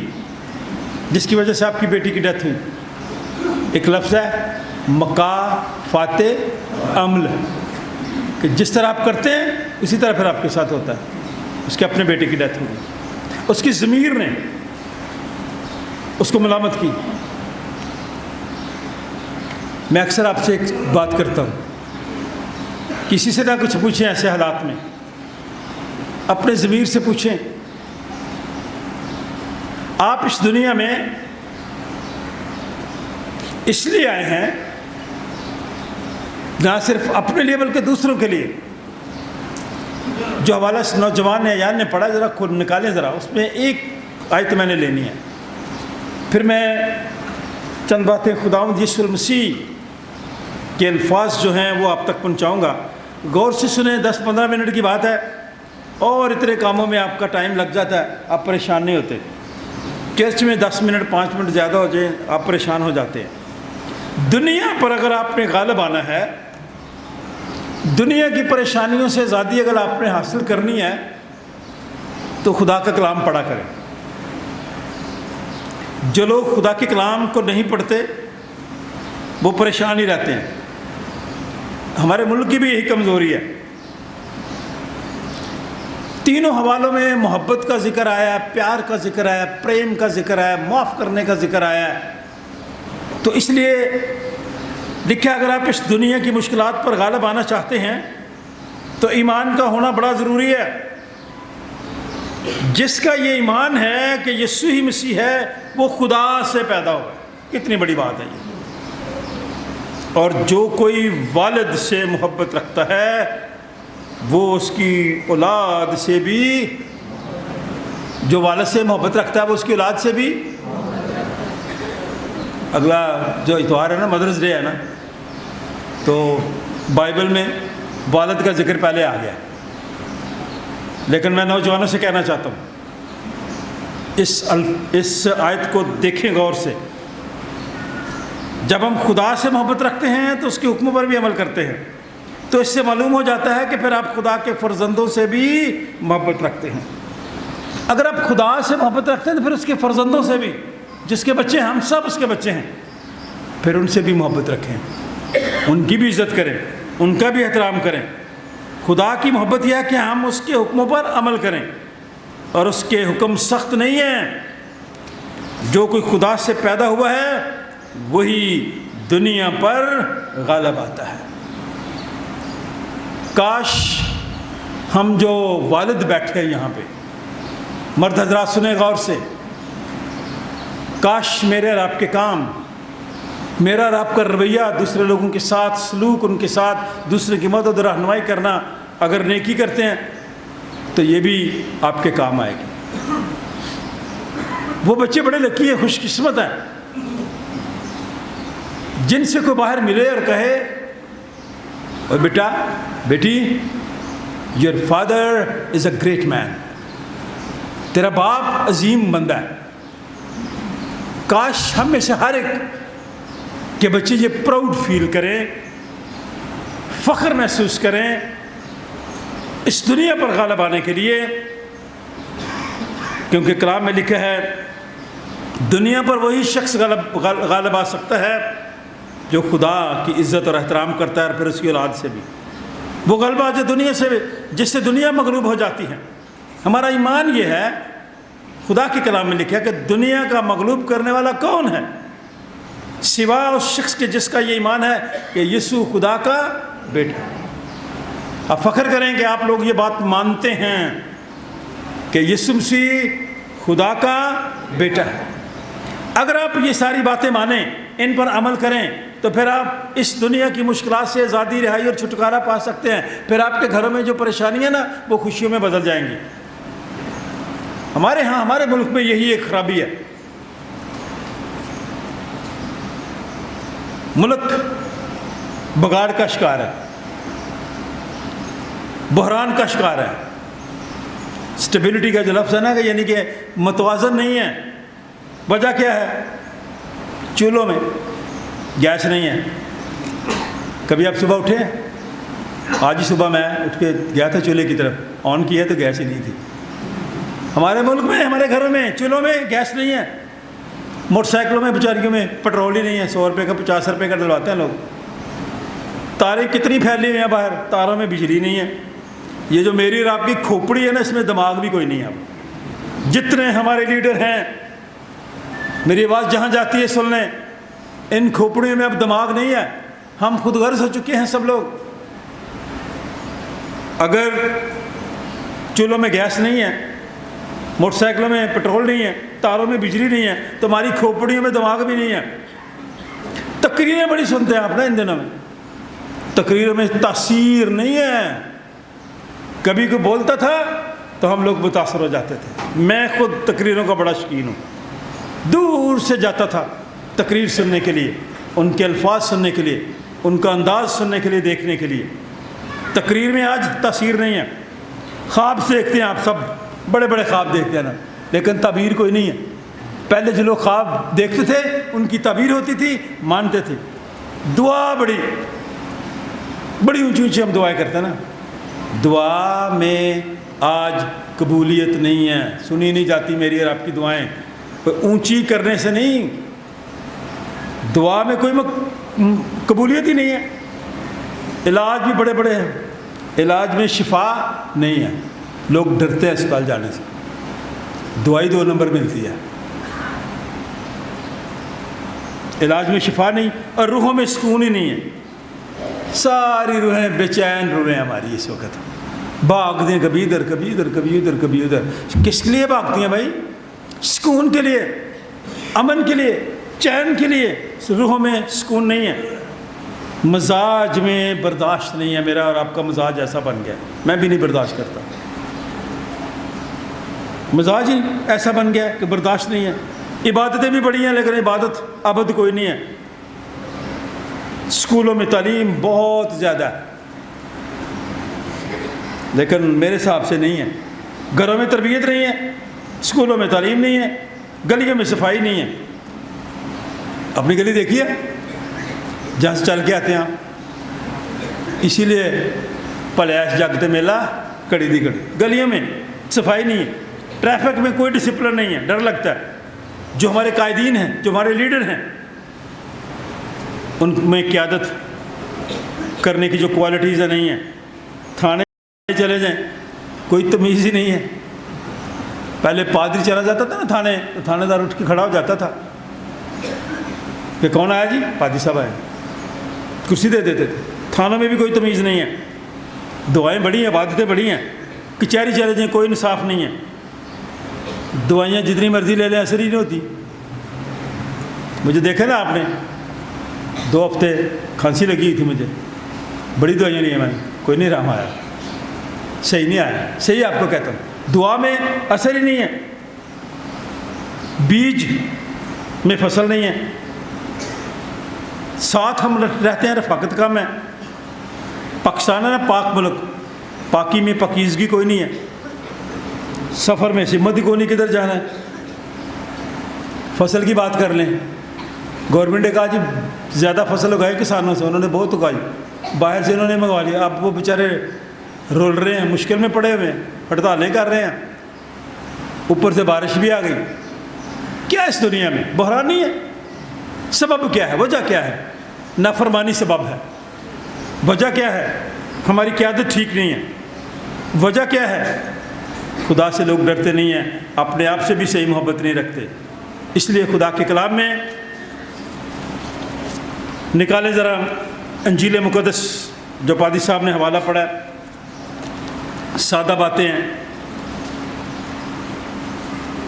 जिसकी वजह से आपकी बेटी की डेथ हुई, एक लफ्ज़ है मका फाते अम्ल, कि जिस तरह आप करते हैं उसी तरह फिर आपके साथ होता है। उसके अपने बेटे की डेथ हो गई, उसकी ज़मीर ने उसको मलामत की। मैं अक्सर आपसे एक बात करता हूँ, किसी से ना कुछ पूछें ऐसे हालात में, अपने ज़मीर से पूछें। आप इस दुनिया में इसलिए आए हैं ना सिर्फ अपने लिए बल्कि दूसरों के लिए। जो हवाला नौजवान है यान ने पढ़ा, ज़रा खुद निकालें ज़रा, उसमें एक आयत मैंने लेनी है, फिर मैं चंद बातें खुदावंद यीशु मसीह के अल्फाज जो हैं वो आप तक पहुंचाऊंगा। गौर से सुने, 10-15 मिनट की बात है और इतने कामों में आपका टाइम लग जाता है, आप परेशान नहीं होते। चर्च में 10 मिनट 5 मिनट ज़्यादा हो जाए आप परेशान हो जाते हैं। दुनिया पर अगर आपने गालिब आना है, दुनिया की परेशानियों से आज़ादी अगर आपने हासिल करनी है, तो खुदा का कलाम पढ़ा करें। जो लोग खुदा के कलाम को नहीं पढ़ते वो परेशान ही रहते हैं। हमारे मुल्क की भी यही कमज़ोरी है। तीनों हवालों में मोहब्बत का जिक्र आया है, प्यार का जिक्र आया है, प्रेम का जिक्र आया है, माफ़ करने का जिक्र आया है। तो इसलिए लिखा, अगर आप इस दुनिया की मुश्किलात पर गालिब आना चाहते हैं तो ईमान का होना बड़ा ज़रूरी है। जिसका ये ईमान है कि यीशु ही मसीह है, वो खुदा से पैदा हुआ है। कितनी बड़ी बात है ये। और जो कोई वालिद से मोहब्बत रखता है वो उसकी औलाद से भी, जो वालिद से मोहब्बत रखता है वो उसकी औलाद से भी। अगला जो इतवार है ना, मदर्स डे है ना, तो बाइबल में वालिद का जिक्र पहले आ गया। लेकिन मैं नौजवानों से कहना चाहता हूँ, इस आयत को देखें गौर से। जब हम खुदा से मोहब्बत रखते हैं तो उसके हुक्मों पर भी अमल करते हैं, तो इससे मालूम हो जाता है कि फिर आप खुदा के फर्जंदों से भी मोहब्बत रखते हैं। अगर आप खुदा से मोहब्बत रखते हैं तो फिर उसके फर्जंदों से भी, जिसके बच्चे हम सब उसके बच्चे हैं, फिर उनसे भी मोहब्बत रखें, उनकी भी इज़्ज़त करें, उनका भी एहतराम करें। खुदा की मोहब्बत यह है कि हम उसके हुक्मों पर अमल करें, और उसके हुक्म सख्त नहीं हैं। जो कोई खुदा से पैदा हुआ है वही दुनिया पर गालिब आता है। काश हम जो वालिद बैठे हैं यहाँ पे, मर्द हजरात सुने गौर से, काश मेरे और आपके काम, मेरा और आपका रवैया दूसरे लोगों के साथ सलूक, उनके साथ दूसरे की मदद और रहनुमाई करना, अगर नेकी करते हैं तो ये भी आपके काम आएगी। वो बच्चे बड़े लकी है, खुशकिस्मत हैं, जिनसे कोई बाहर मिले और कहे, और बेटा बेटी, your father is a great man, तेरा बाप अजीम बंदा है। काश हम में से हर एक के बच्चे ये प्राउड फील करें فخر محسوس کریں اس دنیا پر غالب آنے کے لیے، کیونکہ کلام میں لکھا ہے دنیا پر وہی شخص غالب آ سکتا ہے جو خدا کی عزت اور احترام کرتا ہے، اور پھر اس کی اولاد سے بھی وہ غلبہ آ جائے دنیا سے بھی، جس سے دنیا مغلوب ہو جاتی ہے۔ ہمارا ایمان یہ ہے، خدا کے کلام میں لکھا ہے کہ دنیا کا مغلوب کرنے والا کون ہے سوا اس شخص کے جس کا یہ ایمان ہے کہ یسوع خدا کا بیٹا ہے۔ آپ فخر کریں کہ آپ لوگ یہ بات مانتے ہیں کہ یسوع مسیح خدا کا بیٹا ہے۔ اگر آپ یہ ساری باتیں مانیں، ان پر عمل کریں، تو پھر آپ اس دنیا کی مشکلات سے آزادی، رہائی اور چھٹکارا پا سکتے ہیں۔ پھر آپ کے گھروں میں جو پریشانیاں نا وہ خوشیوں میں بدل جائیں گی۔ ہمارے ملک میں یہی ایک خرابی ہے، ملک بگاڑ کا شکار ہے، بحران کا شکار ہے۔ سٹیبلٹی کا جو لفظ ہے نا، کہ یعنی کہ متوازن نہیں ہے۔ وجہ کیا ہے؟ چولہوں میں گیس نہیں ہے۔ کبھی آپ صبح اٹھے؟ آج ہی صبح میں اٹھ کے گیا تھا چولہے کی طرف، آن کیا تو گیس ہی نہیں تھی۔ ہمارے ملک میں، ہمارے گھروں میں چولہوں میں گیس نہیں ہے، موٹر سائیکلوں میں بیچاریوں میں پٹرول ہی نہیں ہے، 100 روپے کا 50 روپے کا ڈلواتے ہیں لوگ۔ تاریں کتنی پھیلی ہوئی ہیں باہر، تاروں میں بجلی نہیں ہے۔ یہ جو میری اور آپ کی کھوپڑی ہے نا، اس میں دماغ بھی کوئی نہیں ہے۔ اب جتنے ہمارے لیڈر ہیں، میری آواز جہاں جاتی ہے سن لیں، ان کھوپڑیوں میں اب دماغ نہیں ہے۔ ہم خود غرض ہو چکے ہیں سب لوگ۔ اگر چولہوں میں گیس نہیں ہے، موٹر سائیکلوں میں پٹرول نہیں ہے، تاروں میں بجلی نہیں ہے، تو ہماری کھوپڑیوں میں دماغ بھی نہیں ہے۔ تقریریں بڑی سنتے ہیں آپ نا ان دنوں میں، تقریروں میں تاثیر نہیں ہے۔ کبھی کوئی بولتا تھا تو ہم لوگ متاثر ہو جاتے تھے۔ میں خود تقریروں کا بڑا شوقین ہوں، دور سے جاتا تھا تقریر سننے کے لیے، ان کے الفاظ سننے کے لیے، ان کا انداز سننے کے لیے، دیکھنے کے لیے۔ تقریر میں آج تاثیر نہیں ہے۔ خواب دیکھتے ہیں آپ سب، بڑے بڑے خواب دیکھتے ہیں نا، لیکن تعبیر کوئی نہیں ہے۔ پہلے جو لوگ خواب دیکھتے تھے ان کی تعبیر ہوتی تھی، مانتے تھے۔ دعا بڑی اونچی اونچی ہم دعائیں کرتے ہیں نا، دعا میں آج قبولیت نہیں ہے، سنی نہیں جاتی میری اور آپ کی دعائیں۔ اونچی کرنے سے نہیں، دعا میں کوئی قبولیت ہی نہیں ہے۔ علاج بھی بڑے بڑے ہیں، علاج میں شفا نہیں ہے۔ لوگ ڈرتے ہیں اسپتال جانے سے، دوائی 2 نمبر ملتی ہے، علاج میں شفا نہیں، اور روحوں میں سکون ہی نہیں ہے۔ ساری روحیں بے چین روحیں ہماری اس وقت بھاگتی ہیں، کبھی ادھر کبھی ادھر کبھی ادھر کبھی ادھر۔ کس کے لیے بھاگتی ہیں بھائی؟ سکون کے لیے، امن کے لیے، چین کے لیے۔ روحوں میں سکون نہیں ہے، مزاج میں برداشت نہیں ہے۔ میرا اور آپ کا مزاج ایسا بن گیا، میں بھی نہیں برداشت کرتا۔ مزاج ہی ایسا بن گیا کہ برداشت نہیں ہے۔ عبادتیں بھی بڑی ہیں لیکن عبادت ابد کوئی نہیں ہے۔ اسکولوں میں تعلیم بہت زیادہ ہے لیکن میرے حساب سے نہیں ہے۔ گھروں میں تربیت نہیں ہے، اسکولوں میں تعلیم نہیں ہے، گلیوں میں صفائی نہیں ہے۔ اپنی گلی دیکھیے جہاں سے چل کے آتے ہیں آپ، اسی لیے پلیاس جگتے میلہ کڑی دی کڑی۔ گلیوں میں صفائی نہیں ہے، ٹریفک میں کوئی ڈسپلن نہیں ہے، ڈر لگتا ہے۔ جو ہمارے قائدین ہیں، جو ہمارے لیڈر ہیں، ان میں قیادت کرنے کی جو کوالٹیز نہیں ہیں۔ تھانے چلے جائیں، کوئی تمیز ہی نہیں ہے۔ پہلے پادری چلا جاتا تھا نا تھانے، تو تھانے دار اٹھ کے کھڑا ہو جاتا تھا کہ کون آیا جی؟ پادری صاحب آئے، کرسی دے دیتے تھے۔ تھانوں میں بھی کوئی تمیز نہیں ہے، دعائیں بڑی ہیں، عبادتیں بڑی ہیں، کچہری چلے جائیں کوئی انصاف نہیں ہے۔ دوائیاں جتنی مرضی لے لیں اثر ہی نہیں ہوتی۔ مجھے دیکھا نا آپ نے، 2 ہفتے کھانسی لگی ہوئی تھی مجھے، بڑی دوائیاں لی ہیں میں نے، کوئی نہیں آرام آیا، صحیح نہیں آیا۔ صحیح آپ کو کہتا ہوں، دعا میں اثر ہی نہیں ہے، بیج میں فصل نہیں ہے، ساتھ ہم رہتے ہیں، رفاقت کم ہے۔ پاکستان ہے نا پاک ملک، پاکی میں پاکیزگی کوئی نہیں ہے، سفر میں سمت ہی کوئی نہیں کدھر جانا ہے۔ فصل کی بات کر لیں، گورنمنٹ نے کہا جی زیادہ فصل اگائی کسانوں سے، انہوں نے بہت اگائی، باہر سے انہوں نے منگوا لیا، اب وہ بیچارے رول رہے ہیں، مشکل میں پڑے ہوئے ہیں، ہڑتالیں کر رہے ہیں، اوپر سے بارش بھی آ گئی۔ کیا اس دنیا میں بحران نہیں ہے؟ سبب کیا ہے؟ وجہ کیا ہے؟ نافرمانی سبب ہے۔ وجہ کیا ہے؟ ہماری قیادت ٹھیک نہیں ہے۔ وجہ کیا ہے؟ خدا سے لوگ ڈرتے نہیں ہیں، اپنے آپ سے بھی صحیح محبت نہیں رکھتے۔ اس لیے خدا کے کلام میں نکالیں ذرا انجیل مقدس جو پادری صاحب نے حوالہ پڑھا ہے، سادہ باتیں ہیں۔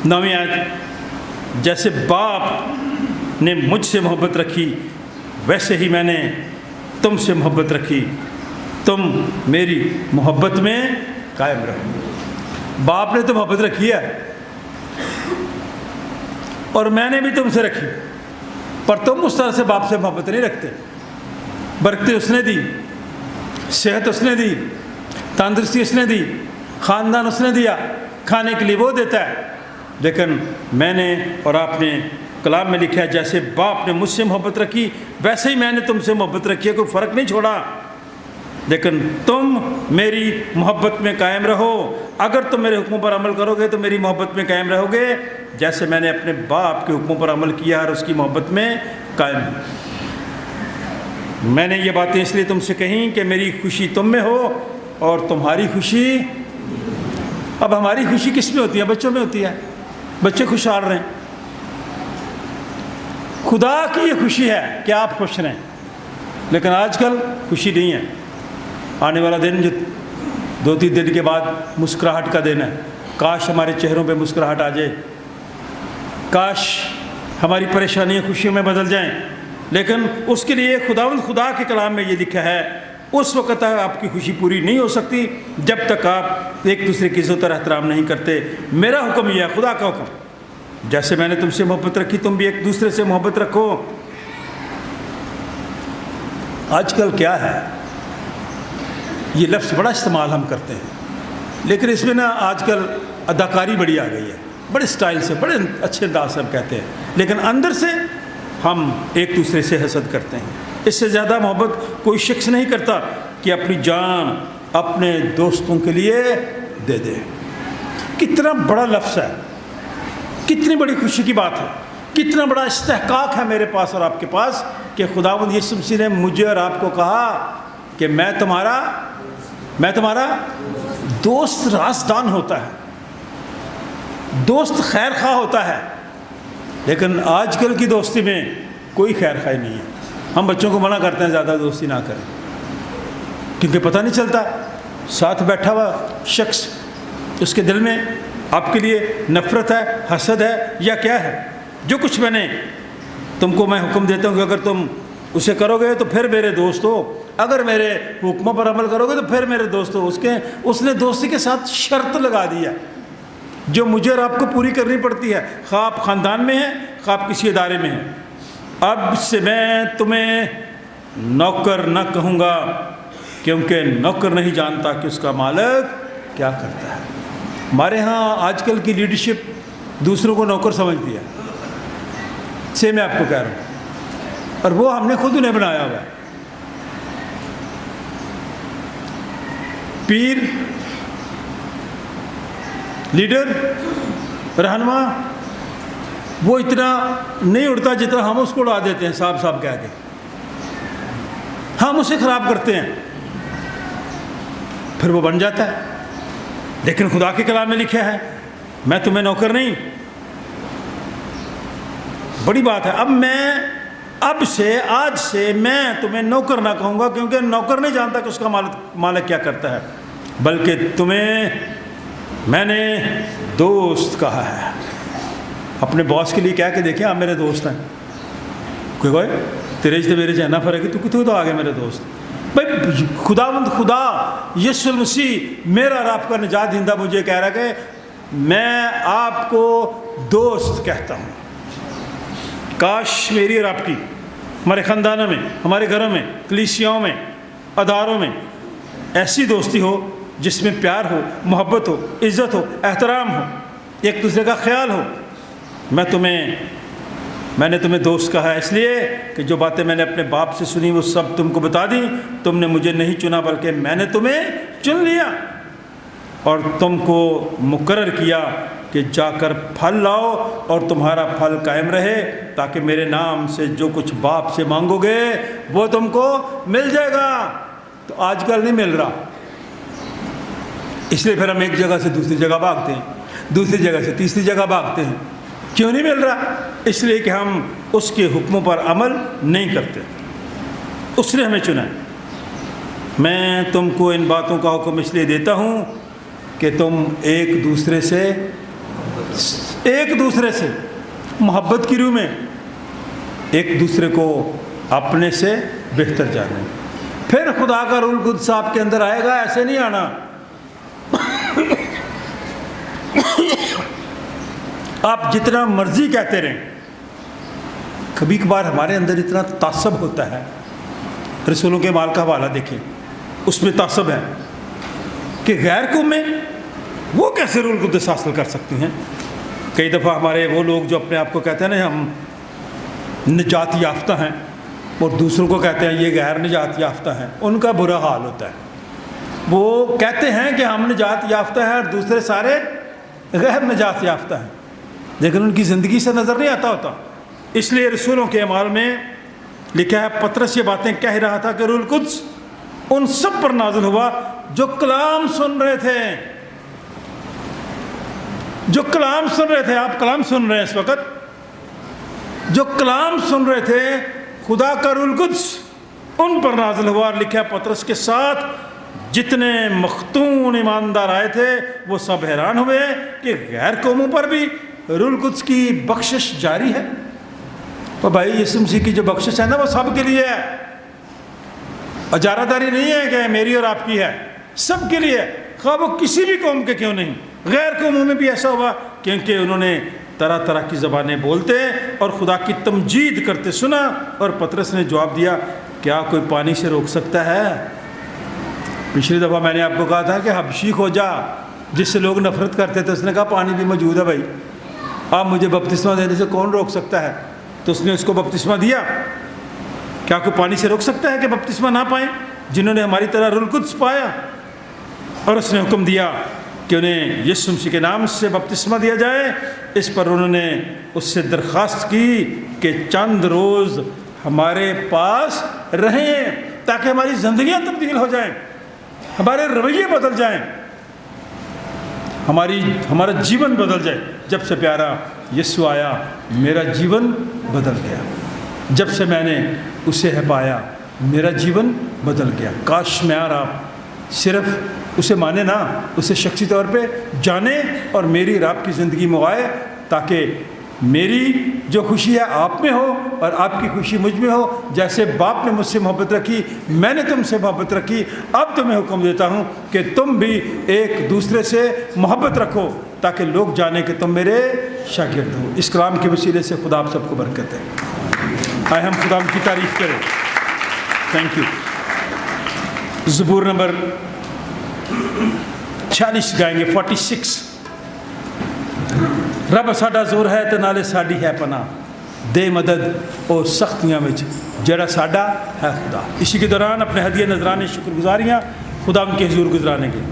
9ویں آیت، جیسے باپ نے مجھ سے محبت رکھی ویسے ہی میں نے تم سے محبت رکھی، تم میری محبت میں قائم رہو۔ باپ نے تو محبت رکھی ہے اور میں نے بھی تم سے رکھی، پر تم اس طرح سے باپ سے محبت نہیں رکھتے۔ برکتیں اس نے دی، صحت اس نے دی، تندرستی اس نے دی، خاندان اس نے دیا، کھانے کے لیے وہ دیتا ہے، لیکن میں نے اور آپ نے کلام میں لکھا ہے جیسے باپ نے مجھ سے محبت رکھی ویسے ہی میں نے تم سے محبت رکھی ہے، کوئی فرق نہیں چھوڑا۔ لیکن تم میری محبت میں قائم رہو، اگر تم میرے حکموں پر عمل کرو گے تو میری محبت میں قائم رہو گے، جیسے میں نے اپنے باپ کے حکموں پر عمل کیا اور اس کی محبت میں قائم ہوں۔ میں نے یہ باتیں اس لیے تم سے کہیں کہ میری خوشی تم میں ہو اور تمہاری خوشی۔ اب ہماری خوشی کس میں ہوتی ہے؟ بچوں میں ہوتی ہے، بچے خوشحال رہیں۔ خدا کی یہ خوشی ہے کہ آپ خوش رہیں، لیکن آج کل خوشی نہیں ہے۔ آنے والا دن جو 2-3 دن کے بعد مسکراہٹ کا دن ہے، کاش ہمارے چہروں پہ مسکراہٹ آ جائے، کاش ہماری پریشانیاں خوشیوں میں بدل جائیں، لیکن اس کے لیے خدا کے کلام میں یہ لکھا ہے اس وقت تک آپ کی خوشی پوری نہیں ہو سکتی جب تک آپ ایک دوسرے کی عزت اور احترام نہیں کرتے۔ میرا حکم یہ ہے، خدا کا حکم، جیسے میں نے تم سے محبت رکھی تم بھی ایک دوسرے سے محبت رکھو۔ آج کل کیا ہے، یہ لفظ بڑا استعمال ہم کرتے ہیں، لیکن اس میں نا آج کل اداکاری بڑی آ گئی ہے، بڑے سٹائل سے، بڑے اچھے انداز سے ہم کہتے ہیں، لیکن اندر سے ہم ایک دوسرے سے حسد کرتے ہیں۔ اس سے زیادہ محبت کوئی شخص نہیں کرتا کہ اپنی جان اپنے دوستوں کے لیے دے دے۔ کتنا بڑا لفظ ہے، کتنی بڑی خوشی کی بات ہے، کتنا بڑا استحقاق ہے میرے پاس اور آپ کے پاس کہ خداوند یسوع مسیح نے مجھے اور آپ کو کہا کہ میں تمہارا دوست رازدان ہوتا ہے، دوست خیر خواہ ہوتا ہے۔ لیکن آج کل کی دوستی میں کوئی خیر خواہ نہیں ہے۔ ہم بچوں کو منع کرتے ہیں زیادہ دوستی نہ کریں، کیونکہ پتہ نہیں چلتا ساتھ بیٹھا ہوا شخص اس کے دل میں آپ کے لیے نفرت ہے، حسد ہے یا کیا ہے۔ جو کچھ میں نے تم کو میں حکم دیتا ہوں کہ اگر تم اسے کرو گے تو پھر میرے دوست ہو، اگر میرے حکموں پر عمل کرو گے تو پھر میرے دوست ہو۔ اس نے دوستی کے ساتھ شرط لگا دیا جو مجھے اور آپ کو پوری کرنی پڑتی ہے، خواہ آپ خاندان میں ہیں خواہ آپ کسی ادارے میں ہیں۔ اب سے میں تمہیں نوکر نہ کہوں گا، کیونکہ نوکر نہیں جانتا کہ اس کا مالک کیا کرتا ہے۔ ہمارے ہاں آج کل کی لیڈرشپ دوسروں کو نوکر سمجھتی ہے، سے میں آپ کو کہہ رہا ہوں، اور وہ ہم نے خود انہیں بنایا ہوا ہے۔ پیر، لیڈر، رہنما وہ اتنا نہیں اڑتا جتنا ہم اس کو اڑا دیتے ہیں صاحب کہہ کے، ہم اسے خراب کرتے ہیں، پھر وہ بن جاتا ہے۔ لیکن خدا کے کلام میں لکھا ہے میں تمہیں نوکر نہیں۔ بڑی بات ہے۔ آج سے میں تمہیں نوکر نہ کہوں گا، کیونکہ نوکر نہیں جانتا کہ اس کا مالک کیا کرتا ہے، بلکہ تمہیں میں نے دوست کہا ہے۔ اپنے باس کے لیے کہہ کے دیکھیں آپ میرے دوست ہیں، کوئی تیرے سے میرے جہنا فرق ہے، تو کتوں تو آگے میرے دوست بھائی۔ خدا یسوع مسیح میرا اور آپ کا نجات دہندہ مجھے کہہ رہا ہے کہ میں آپ کو دوست کہتا ہوں۔ کاش میری اور آپ کی، ہمارے خاندانوں میں، ہمارے گھروں میں، کلیسیاؤں میں، اداروں میں ایسی دوستی ہو جس میں پیار ہو، محبت ہو، عزت ہو، احترام ہو، ایک دوسرے کا خیال ہو۔ میں تمہیں मैंने तुम्हें दोस्त कहा है इसलिए कि जो बातें मैंने अपने बाप से सुनी वो सब तुमको बता दी। तुमने मुझे नहीं चुना बल्कि मैंने तुम्हें चुन लिया और तुमको मुकर्रर किया कि जाकर फल लाओ और तुम्हारा फल कायम रहे, ताकि मेरे नाम से जो कुछ बाप से मांगोगे वो तुमको मिल जाएगा। तो आजकल नहीं मिल रहा, इसलिए फिर हम एक जगह से दूसरी जगह भागते हैं, दूसरी जगह से तीसरी जगह भागते हैं। क्यों नहीं मिल रहा? इसलिए कि हम उसके हुक्मों पर अमल नहीं करते। उसने हमें चुना है। मैं तुमको इन बातों का हुक्म इसलिए देता हूँ कि तुम एक दूसरे से मोहब्बत की रूह में एक दूसरे को अपने से बेहतर जाने, फिर खुदा का रूल कुद्स आपके अंदर आएगा। ऐसे नहीं आना। आप जितना मर्जी कहते रहें, कभी कभार हमारे अंदर इतना तासब होता है। रसूलों के माल का हवाला देखें, उसमें तासब है कि गैर कौमें वो कैसे रूल कुद्स हासिल कर सकती हैं। कई दफ़ा हमारे वो लोग जो अपने आप को कहते हैं ना हम निजात याफ्ता हैं और दूसरों को कहते हैं ये गैर निजात याफ्ता हैं, उनका बुरा हाल होता है। वो कहते हैं कि हम निजात याफ्ता हैं और दूसरे सारे गैर निजात याफ्ता हैं, लेकिन उनकी ज़िंदगी से नज़र नहीं आता होता। इसलिए रसूलों के अमाल में लिखा है, पतरस ये बातें कह रहा था कि रूल कुद्स उन सब पर नाज़िल हुआ जो कलाम सुन रहे थे, जो कलाम सुन रहे थे। आप कलाम सुन रहे हैं इस वक्त, जो कलाम सुन रहे थे, खुदा का रूल कुद्स उन पर नाज़िल हुआ। और लिखा है, पतरस के साथ जितने मख्तून ईमानदार आए थे वो सब हैरान हुए कि गैर कौमों पर भी रूल कुद्स की बख्शिश जारी है। तो भाई यीशु मसीह की जो बख्शिश है ना वो सब के लिए है, अजारादारी नहीं है कि मेरी और आपकी है, सब के लिए, खा वो किसी भी कौम के क्यों नहीं। गैर कौमों में भी ऐसा हुआ क्योंकि उन्होंने तरह तरह की ज़बानें बोलते और खुदा की तमजीद करते सुना। और पतरस ने जवाब दिया, क्या कोई पानी से रोक सकता है? पिछली दफ़ा मैंने आपको कहा था कि हबशी खोजा जिससे लोग नफरत करते थे, उसने कहा पानी भी मौजूद है भाई, आप मुझे बपतिस्मा देने से कौन रोक सकता है? तो उसने उसको बपतिस्मा दिया। क्या कोई पानी से रोक सकता है कि बपतिस्मा ना पाएँ जिन्होंने हमारी तरह रूल कुद्स पाया? और उसने हुक्म दिया कि उन्हें यीशु मसीह के नाम से बपतिस्मा दिया जाए। इस पर उन्होंने उससे दरख्वास्त की कि चंद रोज़ हमारे पास रहें ताकि हमारी ज़िंदगियाँ तब्दील हो जाएं, हमारे रवैये बदल जाएं, हमारा जीवन बदल जाए। जब से प्यारा यीशु आया मेरा जीवन बदल गया, जब से मैंने उसे है पाया मेरा जीवन बदल गया। काश मैं और आप सिर्फ उसे माने ना, उसे शख्सी तौर पे जाने और मेरी और आपकी ज़िंदगी में आए, ताकि मेरी जो खुशी है आप में हो और आपकी खुशी मुझ में हो। जैसे बाप ने मुझसे मोहब्बत रखी, मैंने तुमसे मोहब्बत रखी, अब तुम्हें हुक्म देता हूँ कि तुम भी एक दूसरे से मोहब्बत रखो ताकि लोग जाने कि तुम मेरे शागिर्द हो। इस कलाम के वसीले से खुदा आप सबको बरकत है। आए हम खुदा की तारीफ़ करें। Thank you. ज़बूर नंबर 46 गाएंगे, 46। रब साडा जोर है तो नाले साड़ी है पना, दे मदद और सख्तियाँ में जरा साडा है खुदा। इसी के दौरान अपने हदिया नजराने शुक्रगुजारियाँ खुदा के हुजूर गुजराने के।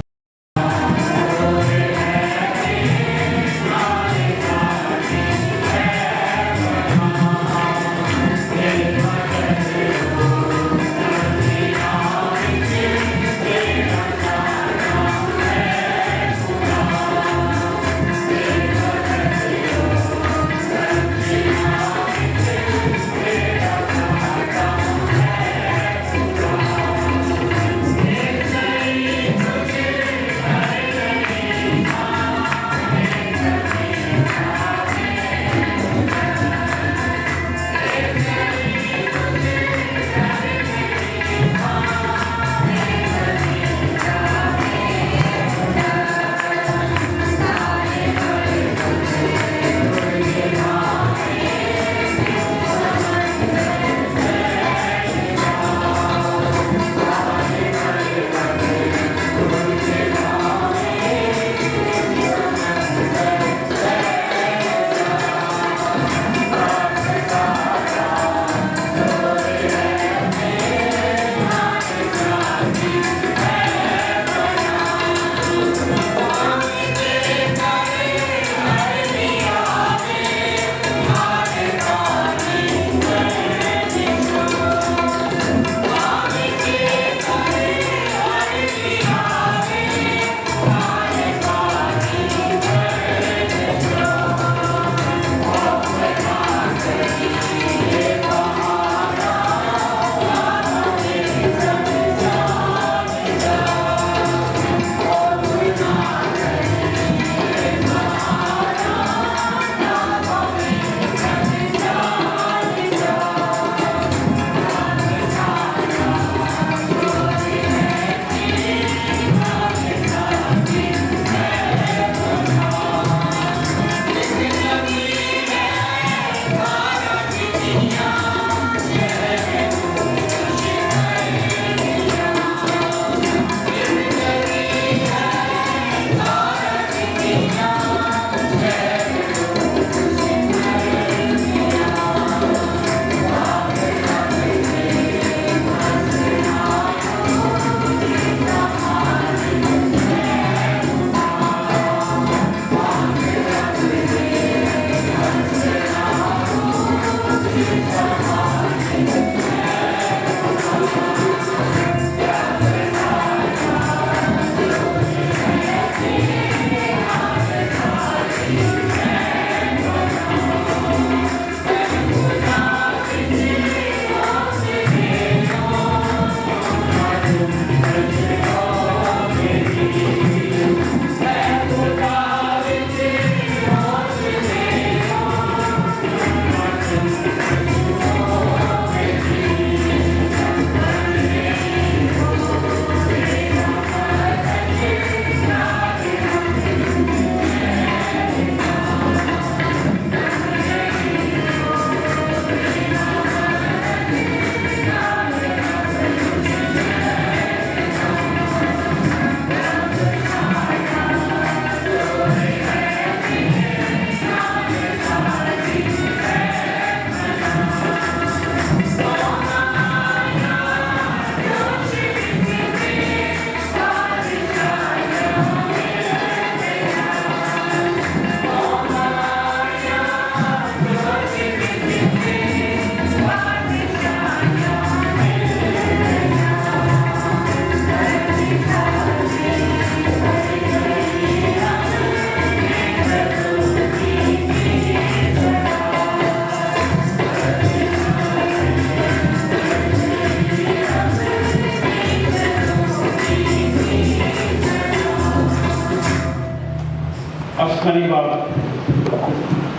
आसमानी बाप,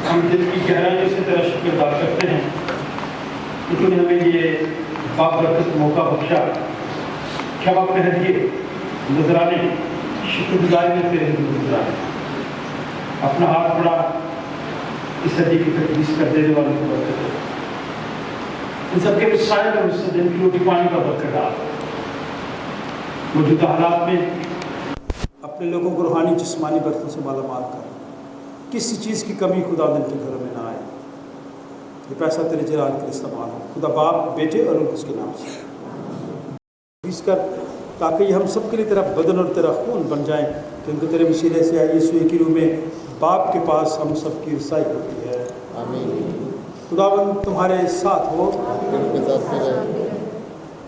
हम दिल की गहराइयों से तेरा शुक्र अदा करते हैं कि तूने हमें ये बाबरकत मौका बख्शा, क्षमा कर दिए नजराने, शुक्रगुजारी में तेरे नजराने, अपना हाथ बढ़ा इस सदी की तकदीस कर देने वालों को बरकत दे, इन सबके मिसाइल और इससे दिन की रोटी पानी का बरकत डाल, मौजूदा हालात में अपने लोगों को रूहानी जिस्मानी बरकतों से माला माल कर, किसी चीज़ की कमी खुदा दिन के घरों में ना आए, ये पैसा तेरे जलाल के लिए इस्तेमाल हो, खुदा बाप, बेटे और उसके नाम से इस कर, ताकि ये हम सब के लिए तेरा बदन और तेरा खून बन जाएं, क्योंकि तेरे वसीले से आई यीशु की रूह में बाप के पास हम सब की रसाई होती है। आमीन। खुदावंद तुम्हारे साथ हो, उनके साथ में रहे।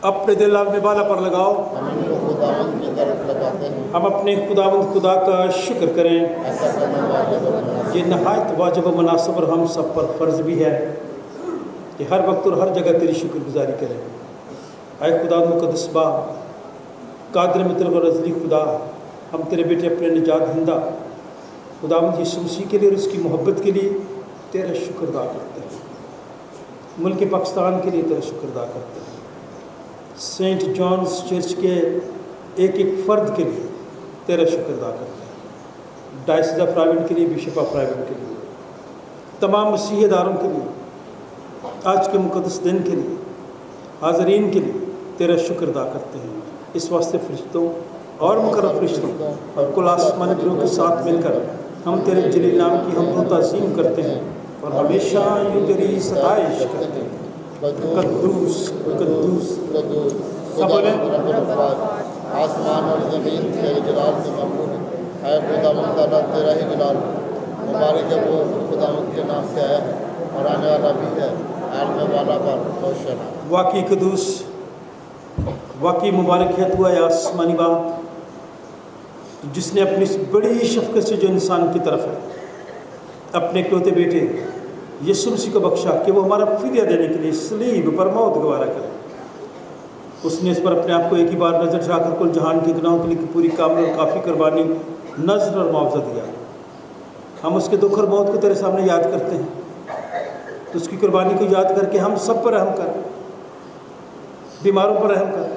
अपने दिल में बाला पर लगाओ, हम इनको खुदावंद की तरफ लगाते हैं। हम अपने खुदावंद खुदा का शुक्र करें, ऐसा करना वाजिब और मुनासिब। ये नहायत वाजिब व मुनासिब और हम सब पर फ़र्ज़ भी है कि हर वक्त और हर जगह तेरी शुक्रगुजारी करें। ऐ खुदा मुक़द्दस बाप, कादिर मित्र व रज़ली खुदा, हम तेरे बेटे अपने निजात दहिंदा खुदावंद यीशु मसीह के लिए और उसकी मोहब्बत के लिए तेरा शुक्र अदा करते हैं, मुल्क पाकिस्तान के लिए तेरा शुक्र अदा करते हैं, सेंट जॉन्स चर्च के एक एक फ़र्द के लिए तेरा शुक्र अदा करते हैं, डायसिस ऑफ प्राइवेट के लिए, बिशप ऑफ प्राइवेट के लिए, तमाम मसीहदारों के लिए, आज के मुक़द्दस दिन के लिए, हाज़रीन के लिए तेरा शुक्र अदा करते हैं। इस वास्ते फरिश्तों और मुकर्रब फरिश्तों और कुल आसमानी ग्रोह के साथ मिलकर हम तेरे जलील नाम की हमदो ताज़ीम करते हैं और हमेशा यूँ तेरी सताइश करते हैं। कद्दूस कद्दूस कद्दूस सब बोलें। रब्बुल अफ़वाज, आसमान और ज़मीन तेरे जलाल से ममलूक है। ऐ खुदावंद ताला, तेरा ही जलाल मुबारक है वो खुदावंद के नाम से आया है और आने वाला भी है, आलम वाला पर होशना। वाकई कद्दूस, वाकई मुबारक है तू है आसमानी बाप, जिसने अपनी इस बड़ी शफ़क़त से जो इंसान की तरफ है अपने इकलौते बेटे यीशु मसीह को बख्शा कि वो हमारा फ़िदया देने के लिए सलीब पर मौत गवारा करे। उसने इस पर अपने आप को एक ही बार नज़र चढ़ाकर कुल जहान के गुनाहों के लिए पूरी कामिल और काफ़ी कुर्बानी, नज़र और मुआवजा दिया। हम उसके दुख और मौत को तेरे सामने याद करते हैं, तो उसकी कुर्बानी को याद करके हम सब पर रहम कर, बीमारों पर रहम कर,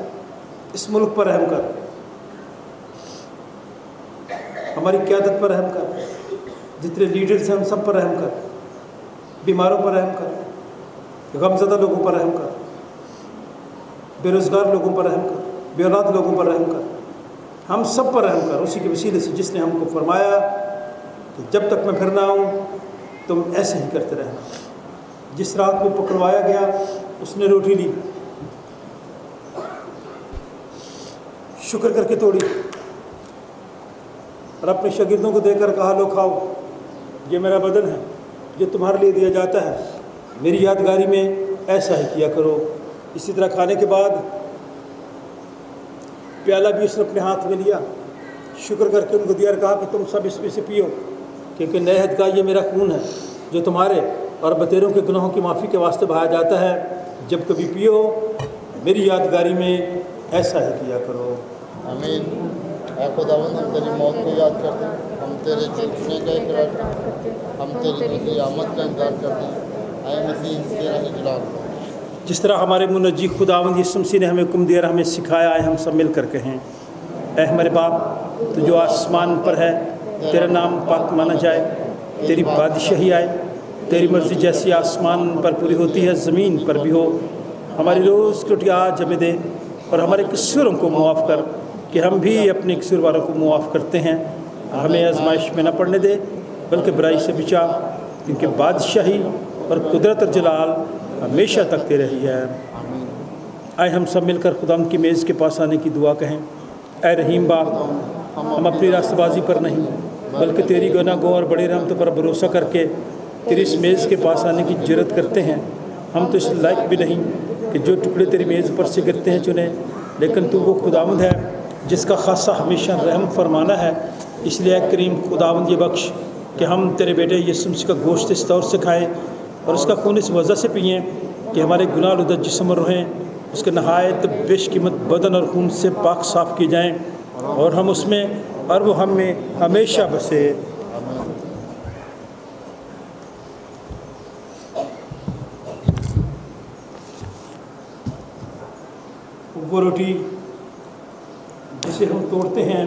इस मुल्क पर रहम कर, हमारी क़यादत पर रहम कर, जितने लीडर्स हैं उन सब पर रहम कर, बीमारों पर रहम कर, गमज़दा लोगों पर रहम कर, बेरोज़गार लोगों पर रहम कर, बेऔलाद लोगों पर रहम कर, हम सब पर रहम कर, उसी के वसीले से जिसने हमको फरमाया कि जब तक मैं फिर ना आऊँ तुम ऐसे ही करते रहना। जिस रात को पकड़वाया गया उसने रोटी ली, शुक्र करके तोड़ी और अपने शागिर्दों को देकर कहा, लो खाओ, ये मेरा बदन है जो तुम्हारे लिए दिया जाता है, मेरी यादगारी में ऐसा ही किया करो। इसी तरह खाने के बाद प्याला भी उसने अपने हाथ में लिया, शुक्र करके उनको दिया और कहा कि तुम सब इसमें से पियो, क्योंकि नए अहद का ये मेरा खून है जो तुम्हारे और बतेरों के गुनाहों की माफ़ी के वास्ते बहाया जाता है। जब कभी पियो मेरी यादगारी में ऐसा ही किया करो। आमीन। ऐ खुदावंद, हम तेरी मौत को याद करते हैं, हम तेरे चूकने का इकरार करते हैं, हम तेरी दूसरी आमद का इंतजार करते हैं। ऐ मसीह, तेरा ही जलाल। जिस तरह हमारे मुनज्जी खुदावंद यीशु मसीह ने हमें हुक्म दिया, हमें सिखाया है, हम सब मिल कर कहें, ऐ हमारे बाप तो जो आसमान पर है, तेरा नाम पाक माना जाए, तेरी बादशाही आए, तेरी मर्ज़ी जैसी आसमान पर पूरी होती है ज़मीन पर भी हो। हमारी रोज़ की रोटी आज हमें दे और हमारे कसूरों को मुआफ़ कर कि हम भी अपने कसूर वालों को मुआफ़ करते हैं। हमें आजमाइश में न पड़ने दे बल्कि बुराई से बचा, क्योंकि बादशाही और कुदरत और जलाल हमेशा तक तेरे ही है। आए हम सब मिलकर खुदाम की मेज़ के पास आने की दुआ कहें। ऐ रहीम बाप, हम अपनी रास्तबाजी पर नहीं बल्कि तेरी गुनाह और बड़ी रहमतों पर भरोसा करके तेरी इस मेज़ के पास आने की जरूरत करते हैं। हम तो इस लायक भी नहीं कि जो टुकड़े तेरी मेज़ पर से गिरते हैं चुने, लेकिन तू वो खुदावंद है जिसका खासा हमेशा रहम फरमाना है। इसलिए करीम खुदावंद ये बख्श कि हम तेरे बेटे यीशु मसीह का गोश्त इस तौर से खाएँ और उसका खून इस वजह से पिएँ कि हमारे गुनाह लुदा जिस्म और रहें उसके नहायत बेशकीमत बदन और खून से पाक साफ़ किए जाएँ और हम उसमें और वो हम में हमेशा बसे। वो रोटी जिसे हम तोड़ते हैं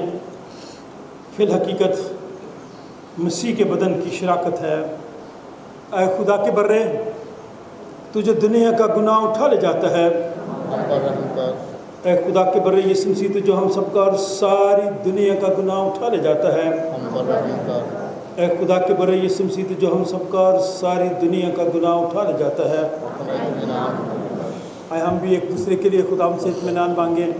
फिल हकीकत मसीह के बदन की शराकत है। ऐ खुदा के बर्रे, तुझे दुनिया का गुनाह उठा ले जाता है। हम पर रहम कर, ऐ खुदा के बर्रे यीशु मसीह, तुझे हम सबका और सारी दुनिया का गुनाह उठा ले जाता है। हम पर रहम कर, ऐ खुदा के बर्रे यीशु मसीह, तुझे हम सबका और सारी दुनिया का गुनाह उठा ले जाता है। अपना इत्मीनान आए हम भी एक दूसरे के लिए खुदावंद से इत्मीनान मांगें।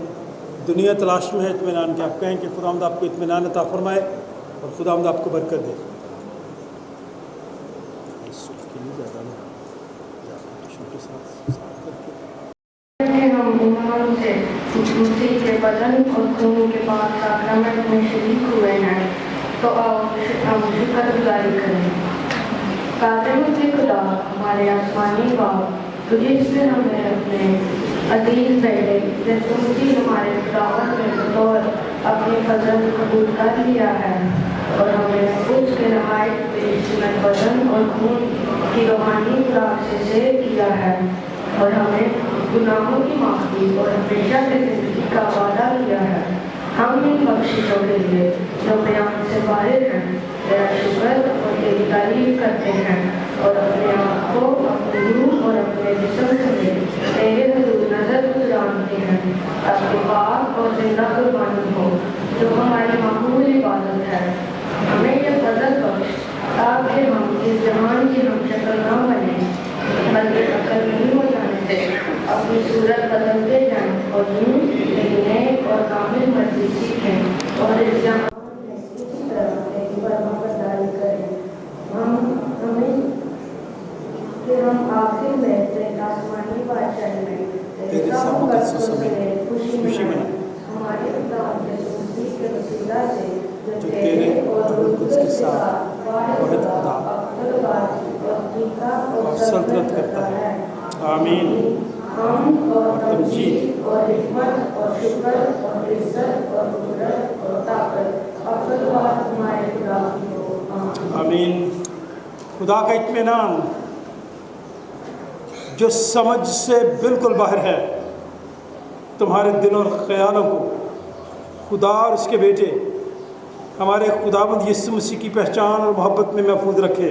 दुनिया तलाश में है इत्मीनान के। आप कहें कि खुदावंद आपको इत्मीनान अता फरमाए और खुदावंद आपको बरकत दे। कि हम ईमान से मसीह के बदन और खून के बाद साक्रामेंट में शरीक हुए हैं, तो आओ हम शुक्रगुजारी करें। कादिर के खुदा, हमारे आसमानी बाप, तुझे इससे हमें अपने अजीज बेटे यीशु मसीह हमारे खुदावंद में बतौर अपने फजल कबूल कर लिया है और हमें उसके नहायत बेशुमार बदन और खून की रूहानी खुराक से सेव किया है और हमें गुनाहों की माफ़ी और हमेशा की ज़िंदगी का वादा किया है। हम इन बख्शिशों के लिए जो बयान से बाहर हैं तेरा शुक्र और तेरी तारीफ करते हैं और अपने आप को, अपने रूह और अपने जिस्म समेत तेरे हुजूर नजर गुजारते हैं ताकि पाक और जिंदा कुर्बानी हो जो हमारी मामूली इबादत है। हमें यह फजल बख्श ताकि हम इस जहान की हम शक्ल न बने बल्कि शक्ल नहीं हो जाने से अपनी सूरत बदलते जाएं और यूं एक नेक और कामिल मर्जी सीखें और इस जहान में इसी तरह तेरी फरमाबरदारी करें। हम आखिर में तेरे आसमानी बादशाही में तेरे सब समय खुशी में हमारे खुदा यीशु मसीह के वसीला से जो तेरे और रूह कुद्स के साथ वाहिद खुदा और सल्तनत करता है। आमीन। हम और तमजीद और हिकमत और शुक्र और इज्जत और कुदरत और ताकत और खुदावंद हमारे खुदा की हो। आमीन। खुदा का इत्मीनान जो समझ से बिल्कुल बाहर है, तुम्हारे दिल और ख़यालों को खुदा और उसके बेटे हमारे खुदावंद यीशु मसीह की पहचान और मोहब्बत में महफूज रखे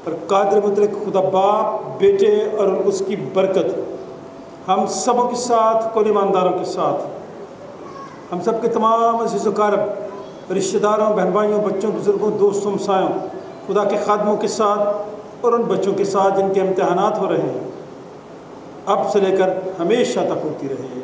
और कादिर मुतलक खुदा बाप, बेटे और उसकी बरकत हम सबों के साथ, कुल ईमानदारों के साथ, हम सब के तमाम अज़ीज़ व क़रीब रिश्तेदारों, बहन भाइयों, बच्चों, बुज़ुर्गों, दोस्तों, हमसायों, खुदा के खादमों के साथ और उन बच्चों के साथ जिनके इम्तहानात हो रहे हैं, अब से लेकर हमेशा तक होती रहे।